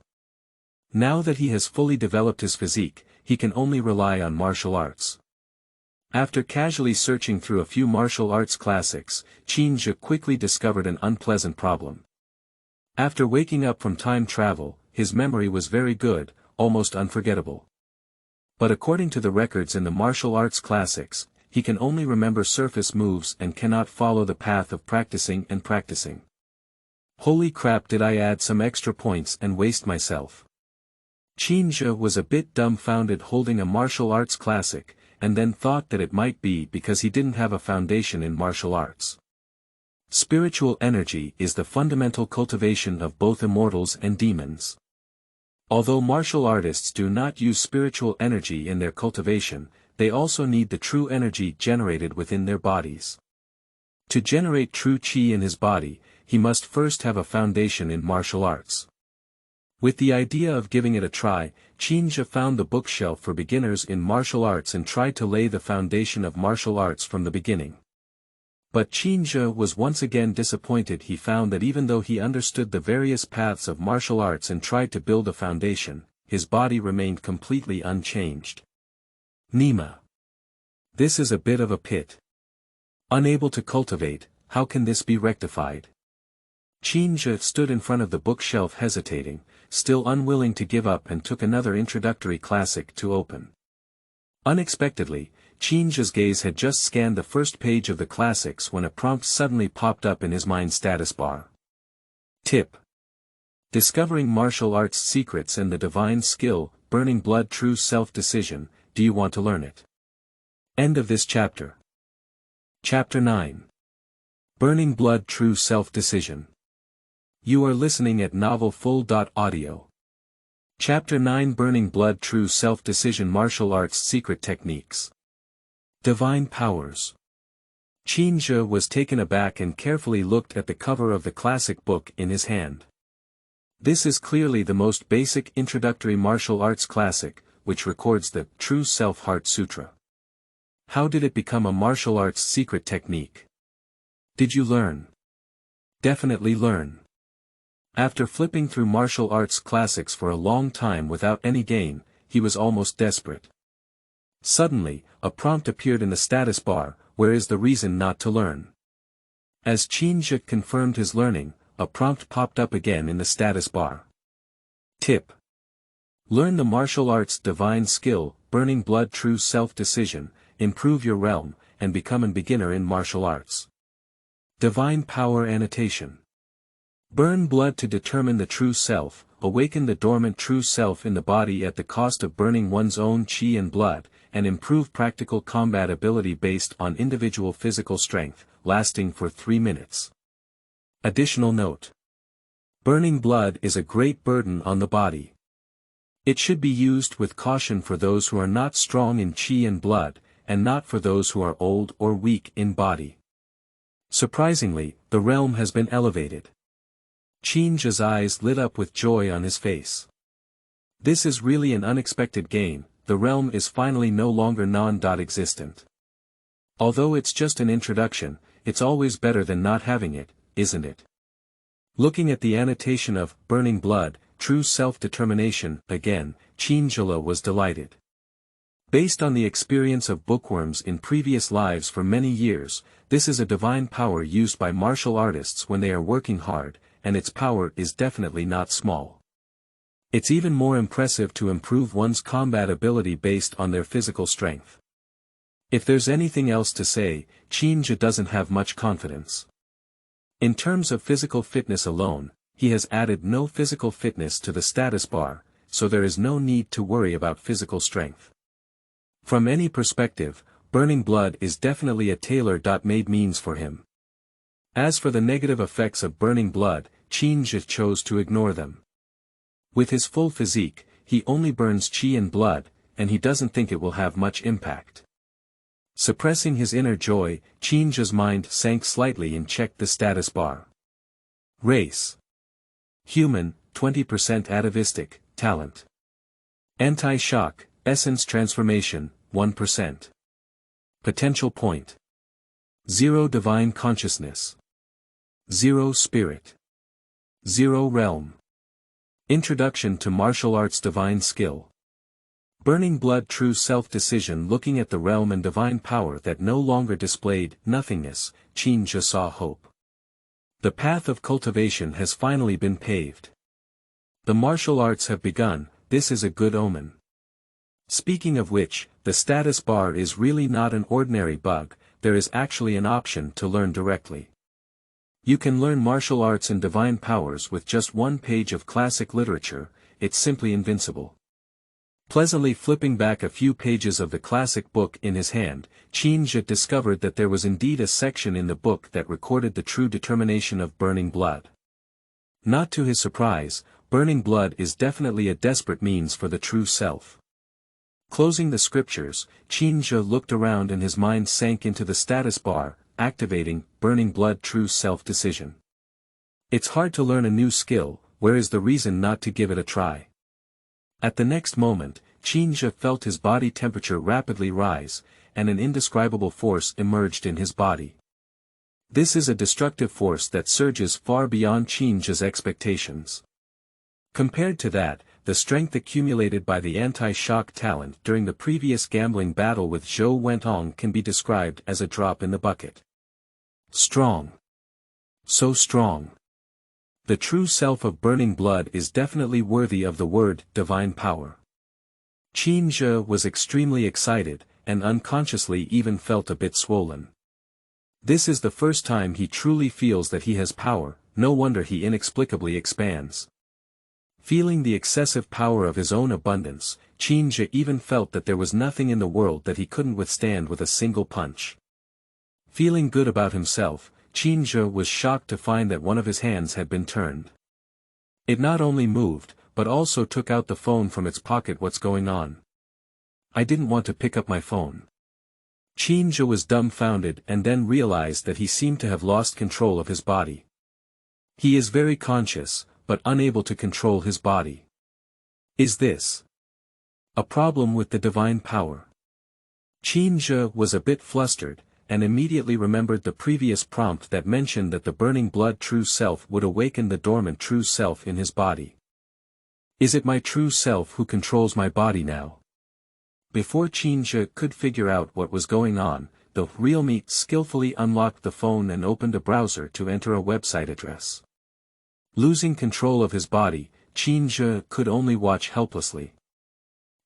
Now that he has fully developed his physique, he can only rely on martial arts. After casually searching through a few martial arts classics, Qin Zhe quickly discovered an unpleasant problem. After waking up from time travel, his memory was very good, almost unforgettable. But according to the records in the martial arts classics, he can only remember surface moves and cannot follow the path of practicing and practicing. Holy crap, did I add some extra points and waste myself? Qin Zhe was a bit dumbfounded holding a martial arts classic, and then thought that it might be because he didn't have a foundation in martial arts. Spiritual energy is the fundamental cultivation of both immortals and demons. Although martial artists do not use spiritual energy in their cultivation, they also need the true energy generated within their bodies. To generate true qi in his body, he must first have a foundation in martial arts. With the idea of giving it a try, Qin Zhe found the bookshelf for beginners in martial arts and tried to lay the foundation of martial arts from the beginning. But Qin Zhe was once again disappointed. He found that even though he understood the various paths of martial arts and tried to build a foundation, his body remained completely unchanged. Nima. This is a bit of a pit. Unable to cultivate, how can this be rectified? Qin Zhe stood in front of the bookshelf hesitating, still unwilling to give up, and took another introductory classic to open. Unexpectedly, Qin Zhe's gaze had just scanned the first page of the classics when a prompt suddenly popped up in his mind status bar. Tip. Discovering martial arts secrets and the divine skill, burning blood true self-decision, do you want to learn it? End of this chapter. Chapter 9. Burning blood true self-decision. You are listening at novelfull.audio. Chapter 9 Burning Blood True Self-Decision Martial Arts Secret Techniques. Divine Powers. Qin Zhe was taken aback and carefully looked at the cover of the classic book in his hand. This is clearly the most basic introductory martial arts classic, which records the True Self Heart Sutra. How did it become a martial arts secret technique? Did you learn? Definitely learn. After flipping through martial arts classics for a long time without any gain, he was almost desperate. Suddenly, a prompt appeared in the status bar, where is the reason not to learn? As Qin Zhe confirmed his learning, a prompt popped up again in the status bar. Tip. Learn the martial arts divine skill, burning blood true self-decision, improve your realm, and become a beginner in martial arts. Divine Power Annotation. Burn blood to determine the true self, awaken the dormant true self in the body at the cost of burning one's own qi and blood, and improve practical combat ability based on individual physical strength, lasting for 3 minutes. Additional note. Burning blood is a great burden on the body. It should be used with caution for those who are not strong in qi and blood, and not for those who are old or weak in body. Surprisingly, the realm has been elevated. Qin Zhe's eyes lit up with joy on his face. This is really an unexpected gain. The realm is finally no longer non-existent. Although it's just an introduction, it's always better than not having it, isn't it? Looking at the annotation of Burning Blood, True Self-Determination, again, Qin Zhe was delighted. Based on the experience of bookworms in previous lives for many years, this is a divine power used by martial artists when they are working hard, and its power is definitely not small. It's even more impressive to improve one's combat ability based on their physical strength. If there's anything else to say, Qin Zhe doesn't have much confidence. In terms of physical fitness alone, he has added no physical fitness to the status bar, so there is no need to worry about physical strength. From any perspective, Burning Blood is definitely a tailor-made means for him. As for the negative effects of Burning Blood, Qin Zhe chose to ignore them. With his full physique, he only burns qi and blood, and he doesn't think it will have much impact. Suppressing his inner joy, Qin Zhe's mind sank slightly and checked the status bar. Race. Human, 20% atavistic, talent. Anti-shock, essence transformation, 1%. Potential point. 0 divine consciousness. 0 spirit. 0 realm. Introduction to martial arts divine skill. Burning Blood true self-decision. Looking at the realm and divine power that no longer displayed nothingness, Qin Zhe saw hope. The path of cultivation has finally been paved. The martial arts have begun, this is a good omen. Speaking of which, the status bar is really not an ordinary bug, there is actually an option to learn directly. You can learn martial arts and divine powers with just one page of classic literature, it's simply invincible. Pleasantly flipping back a few pages of the classic book in his hand, Qin Zhe discovered that there was indeed a section in the book that recorded the true determination of Burning Blood. Not to his surprise, Burning Blood is definitely a desperate means for the true self. Closing the scriptures, Qin Zhe looked around and his mind sank into the status bar, activating Burning Blood true self-decision. It's hard to learn a new skill, where is the reason not to give it a try? At the next moment, Qin Zhe felt his body temperature rapidly rise, and an indescribable force emerged in his body. This is a destructive force that surges far beyond Qin Zhe's expectations. Compared to that, the strength accumulated by the anti-shock talent during the previous gambling battle with Zhou Wentong can be described as a drop in the bucket. Strong. So strong. The true self of Burning Blood is definitely worthy of the word divine power. Qin Zhe was extremely excited, and unconsciously even felt a bit swollen. This is the first time he truly feels that he has power, no wonder he inexplicably expands. Feeling the excessive power of his own abundance, Qin Zhe even felt that there was nothing in the world that he couldn't withstand with a single punch. Feeling good about himself, Qin Zhe was shocked to find that one of his hands had been turned. It not only moved, but also took out the phone from its pocket. What's going on? I didn't want to pick up my phone. Qin Zhe was dumbfounded and then realized that he seemed to have lost control of his body. He is very conscious, but unable to control his body. Is this a problem with the divine power? Qin Zhe was a bit flustered, and immediately remembered the previous prompt that mentioned that the Burning Blood true self would awaken the dormant true self in his body. Is it my true self who controls my body now? Before Qin Zhe could figure out what was going on, the realme skillfully unlocked the phone and opened a browser to enter a website address. Losing control of his body, Qin Zhe could only watch helplessly.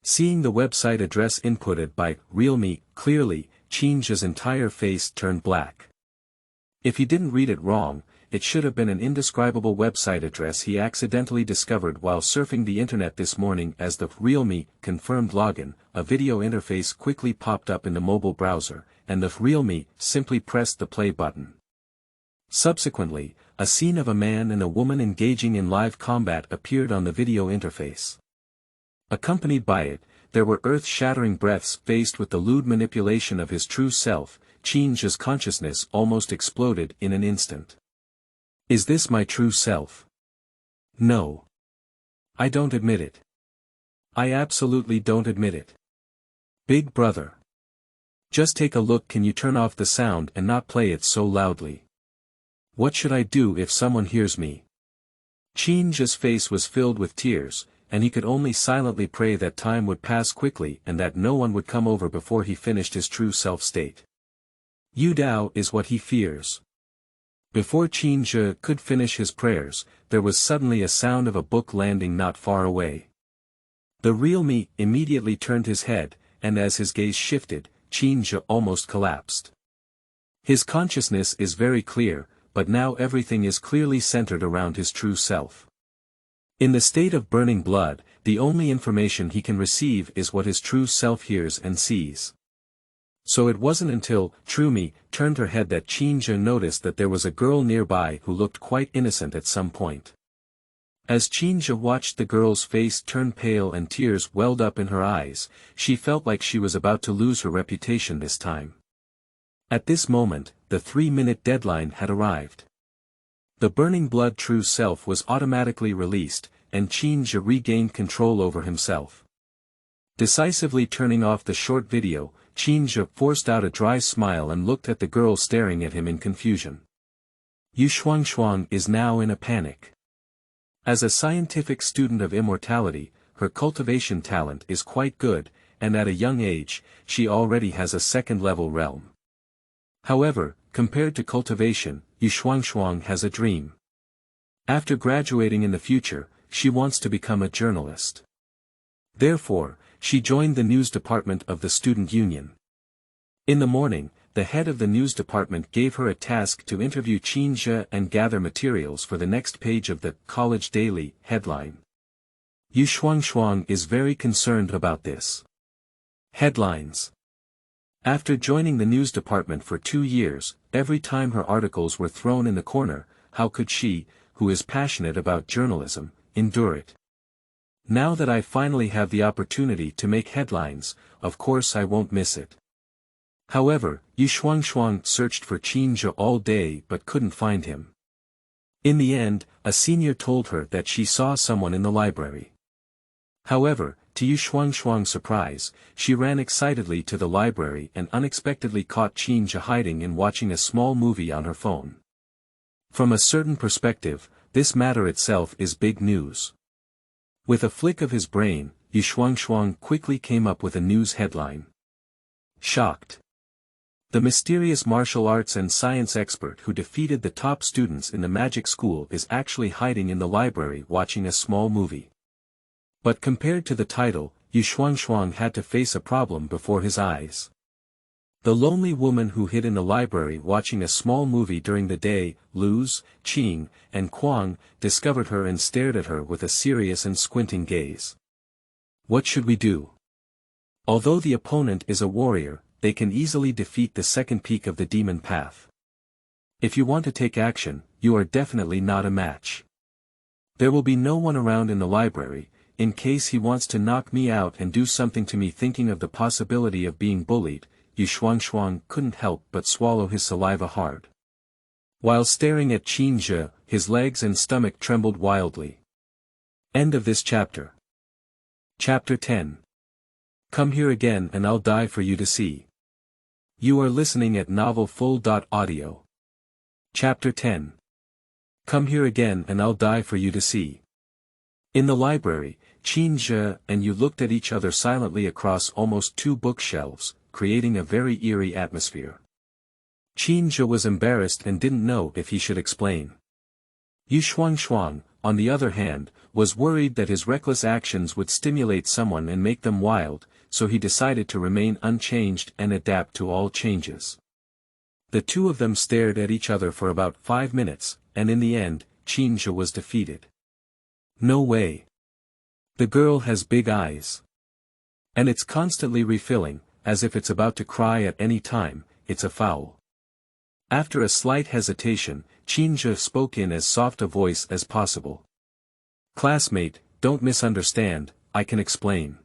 Seeing the website address inputted by realme clearly, Qin Zhe's entire face turned black. If he didn't read it wrong, it should have been an indescribable website address he accidentally discovered while surfing the internet this morning. As the realme confirmed login, a video interface quickly popped up in the mobile browser, and the realme simply pressed the play button. Subsequently, a scene of a man and a woman engaging in live combat appeared on the video interface. Accompanied by it, there were earth-shattering breaths. Faced with the lewd manipulation of his true self, Qin Zhe's consciousness almost exploded in an instant. Is this my true self? No. I don't admit it. I absolutely don't admit it. Big brother. Just take a look. Can you turn off the sound and not play it so loudly? What should I do if someone hears me? Qin Zhe's face was filled with tears, and he could only silently pray that time would pass quickly and that no one would come over before he finished his true self-state. Yu Dao is what he fears. Before Qin Zhe could finish his prayers, there was suddenly a sound of a book landing not far away. The real me immediately turned his head, and as his gaze shifted, Qin Zhe almost collapsed. His consciousness is very clear, but now everything is clearly centered around his true self. In the state of burning blood, the only information he can receive is what his true self hears and sees. So it wasn't until True Me turned her head that Qin Zhe noticed that there was a girl nearby who looked quite innocent at some point. As Qin Zhe watched the girl's face turn pale and tears welled up in her eyes, she felt like she was about to lose her reputation this time. At this moment, the 3-minute deadline had arrived. The burning blood true self was automatically released, and Qin Zhe regained control over himself. Decisively turning off the short video, Qin Zhe forced out a dry smile and looked at the girl staring at him in confusion. Yu Shuangshuang is now in a panic. As a scientific student of immortality, her cultivation talent is quite good, and at a young age, she already has a second-level realm. However, compared to cultivation, Yu Shuangshuang has a dream. After graduating in the future, she wants to become a journalist. Therefore, she joined the news department of the student union. In the morning, the head of the news department gave her a task to interview Qin Zhe and gather materials for the next page of the College Daily headline. Yu Shuangshuang is very concerned about this. Headlines. After joining the news department for 2 years, every time her articles were thrown in the corner, how could she, who is passionate about journalism, endure it? Now that I finally have the opportunity to make headlines, of course I won't miss it. However, Yu Shuangshuang searched for Qin Zhe all day but couldn't find him. In the end, a senior told her that she saw someone in the library. However, to Yu Shuangshuang's surprise, she ran excitedly to the library and unexpectedly caught Qin Zhe hiding and watching a small movie on her phone. From a certain perspective, this matter itself is big news. With a flick of his brain, Yu Shuangshuang quickly came up with a news headline. Shocked. The mysterious martial arts and science expert who defeated the top students in the magic school is actually hiding in the library watching a small movie. But compared to the title, Yu Shuangshuang had to face a problem before his eyes. The lonely woman who hid in the library watching a small movie during the day, Luz, Qing, and Kuang, discovered her and stared at her with a serious and squinting gaze. What should we do? Although the opponent is a warrior, they can easily defeat the second peak of the demon path. If you want to take action, you are definitely not a match. There will be no one around in the library, in case he wants to knock me out and do something to me. Thinking of the possibility of being bullied, Yu Shuangshuang couldn't help but swallow his saliva hard. While staring at Qin Zhe, his legs and stomach trembled wildly. End of this chapter. Chapter 10. Come here again and I'll die for you to see. You are listening at novelfull.audio. Chapter 10. Come here again and I'll die for you to see. In the library, Qin Zhe and Yu looked at each other silently across almost 2 bookshelves, creating a very eerie atmosphere. Qin Zhe was embarrassed and didn't know if he should explain. Yu Shuangshuang, on the other hand, was worried that his reckless actions would stimulate someone and make them wild, so he decided to remain unchanged and adapt to all changes. The two of them stared at each other for about 5 minutes, and in the end, Qin Zhe was defeated. No way. The girl has big eyes. And it's constantly refilling, as if it's about to cry at any time. It's a foul. After a slight hesitation, Qin Zhe spoke in as soft a voice as possible. Classmate, don't misunderstand, I can explain.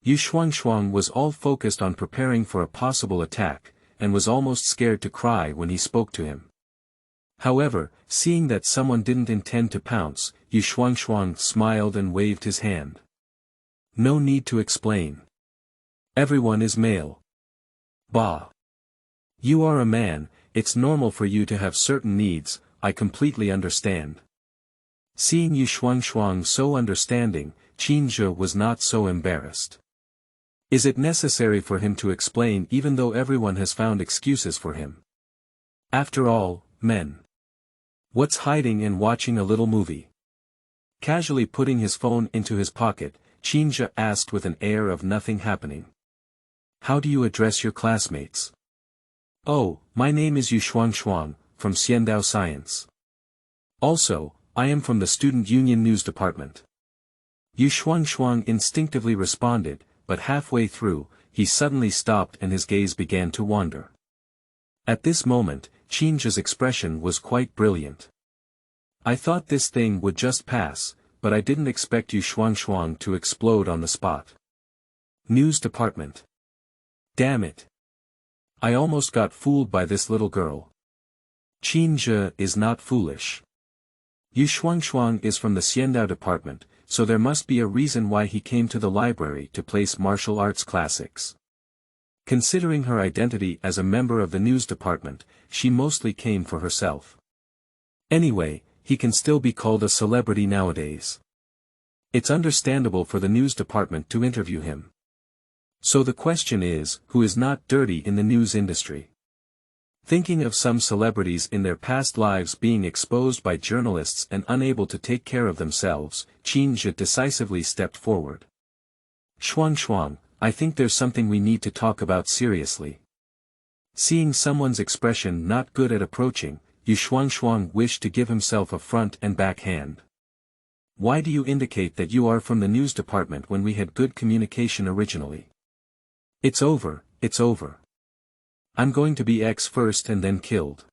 Yu Shuangshuang was all focused on preparing for a possible attack, and was almost scared to cry when he spoke to him. However, seeing that someone didn't intend to pounce, Yu Shuangshuang smiled and waved his hand. No need to explain. Everyone is male. Bah. You are a man, it's normal for you to have certain needs, I completely understand. Seeing Yu Shuangshuang so understanding, Qin Zhe was not so embarrassed. Is it necessary for him to explain even though everyone has found excuses for him? After all, men. What's hiding in watching a little movie? Casually putting his phone into his pocket, Qin Zhe asked with an air of nothing happening. How do you address your classmates? Oh, my name is Yu Shuangshuang, from Xiandao Science. Also, I am from the Student Union News Department. Yu Shuangshuang instinctively responded, but halfway through, he suddenly stopped and his gaze began to wander. At this moment, Qin Zhe's expression was quite brilliant. I thought this thing would just pass, but I didn't expect Yu Shuangshuang to explode on the spot. News Department. Damn it. I almost got fooled by this little girl. Qin Zhe is not foolish. Yu Shuangshuang is from the Xiandao department, so there must be a reason why he came to the library to place martial arts classics. Considering her identity as a member of the news department, she mostly came for herself. Anyway, he can still be called a celebrity nowadays. It's understandable for the news department to interview him. So the question is, who is not dirty in the news industry? Thinking of some celebrities in their past lives being exposed by journalists and unable to take care of themselves, Qin Zhe decisively stepped forward. Shuangshuang, I think there's something we need to talk about seriously. Seeing someone's expression not good at approaching, Yu Shuangshuang wished to give himself a front and back hand. Why do you indicate that you are from the news department when we had good communication originally? It's over, it's over. I'm going to be X first and then killed.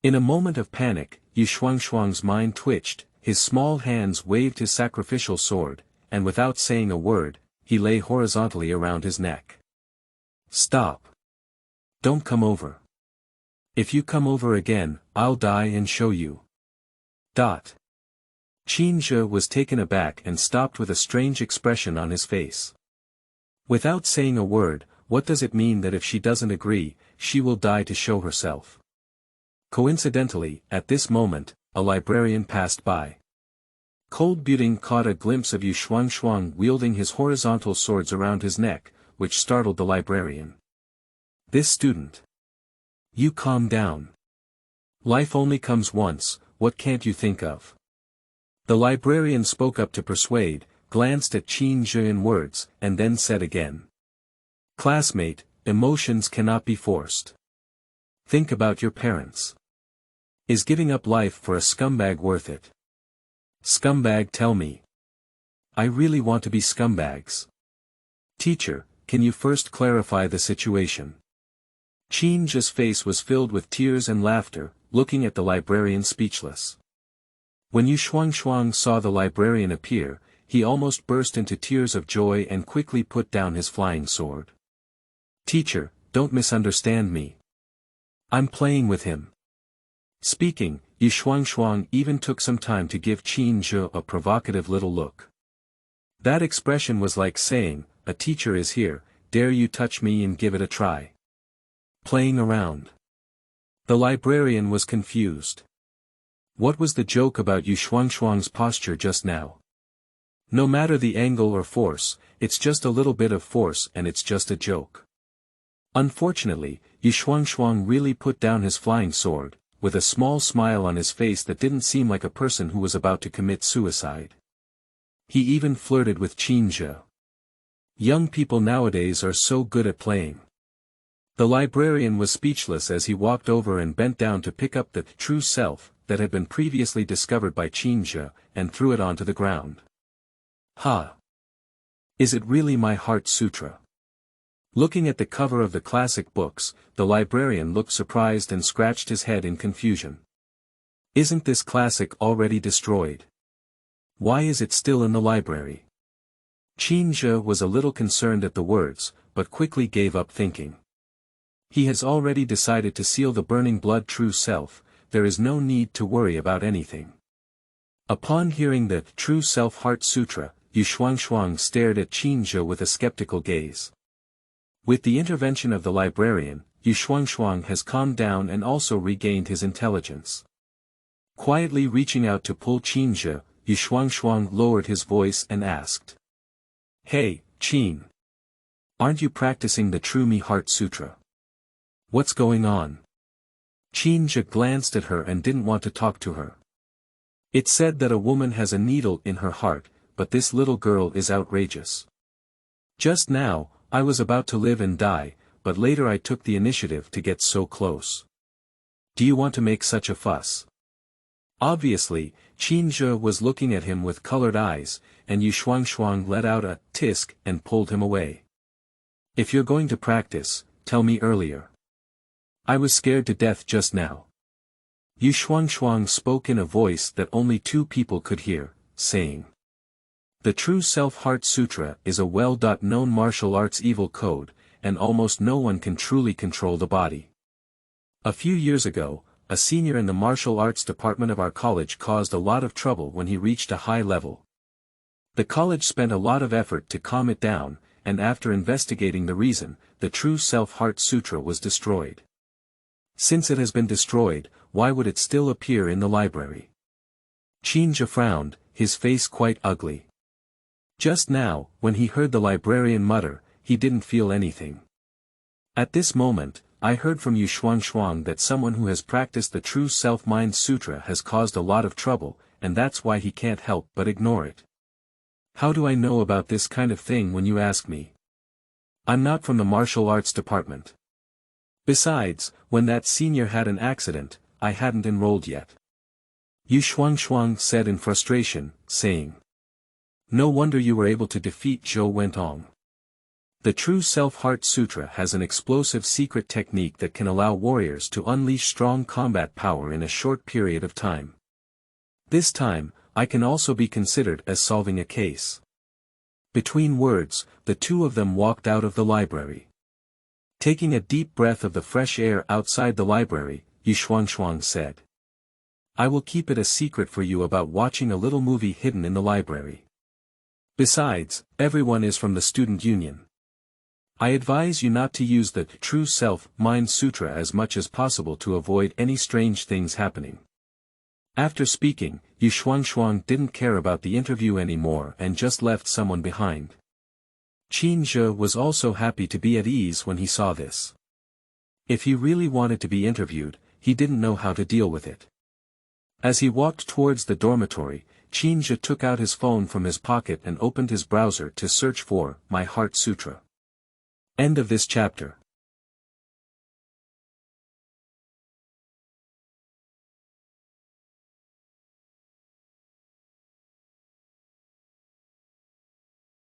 In a moment of panic, Yu Shuangshuang's mind twitched, his small hands waved his sacrificial sword, and without saying a word, he lay horizontally around his neck. Stop. Don't come over. If you come over again, I'll die and show you. Qin Zhe was taken aback and stopped with a strange expression on his face. Without saying a word, what does it mean that if she doesn't agree, she will die to show herself? Coincidentally, at this moment, a librarian passed by. Cold Buting caught a glimpse of Yu Shuangshuang wielding his horizontal swords around his neck, which startled the librarian. This student. You calm down. Life only comes once, what can't you think of? The librarian spoke up to persuade, glanced at Qin Zhe in words, and then said again. Classmate, emotions cannot be forced. Think about your parents. Is giving up life for a scumbag worth it? Scumbag, tell me. I really want to be scumbags. Teacher, can you first clarify the situation? Qin Zhe's face was filled with tears and laughter, looking at the librarian speechless. When Yu Shuangshuang saw the librarian appear, he almost burst into tears of joy and quickly put down his flying sword. Teacher, don't misunderstand me. I'm playing with him. Speaking, Yu Shuangshuang even took some time to give Qin Zhe a provocative little look. That expression was like saying, a teacher is here, dare you touch me and give it a try. Playing around. The librarian was confused. What was the joke about Yu Shuangshuang's posture just now? No matter the angle or force, it's just a little bit of force and it's just a joke. Unfortunately, Yu Shuangshuang really put down his flying sword, with a small smile on his face that didn't seem like a person who was about to commit suicide. He even flirted with Qin Zhe. Young people nowadays are so good at playing. The librarian was speechless as he walked over and bent down to pick up the true self that had been previously discovered by Qin Zhe, and threw it onto the ground. Ha! Is it really my Heart Sutra? Looking at the cover of the classic books, the librarian looked surprised and scratched his head in confusion. Isn't this classic already destroyed? Why is it still in the library? Qin Zhe was a little concerned at the words, but quickly gave up thinking. He has already decided to seal the burning blood true self, there is no need to worry about anything. Upon hearing the True Self Heart Sutra, Yu Shuangshuang stared at Qin Zhe with a skeptical gaze. With the intervention of the librarian, Yu Shuangshuang has calmed down and also regained his intelligence. Quietly reaching out to pull Qin Zhe, Yu Shuangshuang lowered his voice and asked. Hey, Qin. Aren't you practicing the True Me Heart Sutra? What's going on? Qin Zhe glanced at her and didn't want to talk to her. It said that a woman has a needle in her heart, but this little girl is outrageous. Just now, I was about to live and die, but later I took the initiative to get so close. Do you want to make such a fuss? Obviously, Qin Zhe was looking at him with colored eyes, and Yu Shuangshuang let out a tisk and pulled him away. If you're going to practice, tell me earlier. I was scared to death just now. Yu Shuangshuang spoke in a voice that only two people could hear, saying. The True Self-Heart Sutra is a well-known martial arts evil code, and almost no one can truly control the body. A few years ago, a senior in the martial arts department of our college caused a lot of trouble when he reached a high level. The college spent a lot of effort to calm it down, and after investigating the reason, the True Self-Heart Sutra was destroyed. Since it has been destroyed, why would it still appear in the library? Qin Zhe frowned, his face quite ugly. Just now, when he heard the librarian mutter, he didn't feel anything. At this moment, I heard from Yu Shuangshuang that someone who has practiced the True Self-Mind Sutra has caused a lot of trouble, and that's why he can't help but ignore it. How do I know about this kind of thing when you ask me? I'm not from the martial arts department. Besides, when that senior had an accident, I hadn't enrolled yet. Yu Shuangshuang said in frustration, saying. No wonder you were able to defeat Zhou Wentong. The True Self-Heart Sutra has an explosive secret technique that can allow warriors to unleash strong combat power in a short period of time. This time, I can also be considered as solving a case. Between words, the two of them walked out of the library. Taking a deep breath of the fresh air outside the library, Yu Shuangshuang said. I will keep it a secret for you about watching a little movie hidden in the library. Besides, everyone is from the student union. I advise you not to use the True Self-Mind Sutra as much as possible to avoid any strange things happening. After speaking, Yu Shuangshuang didn't care about the interview anymore and just left someone behind. Qin Zhe was also happy to be at ease when he saw this. If he really wanted to be interviewed, he didn't know how to deal with it. As he walked towards the dormitory, Qin Zhe took out his phone from his pocket and opened his browser to search for My Heart Sutra. End of this chapter.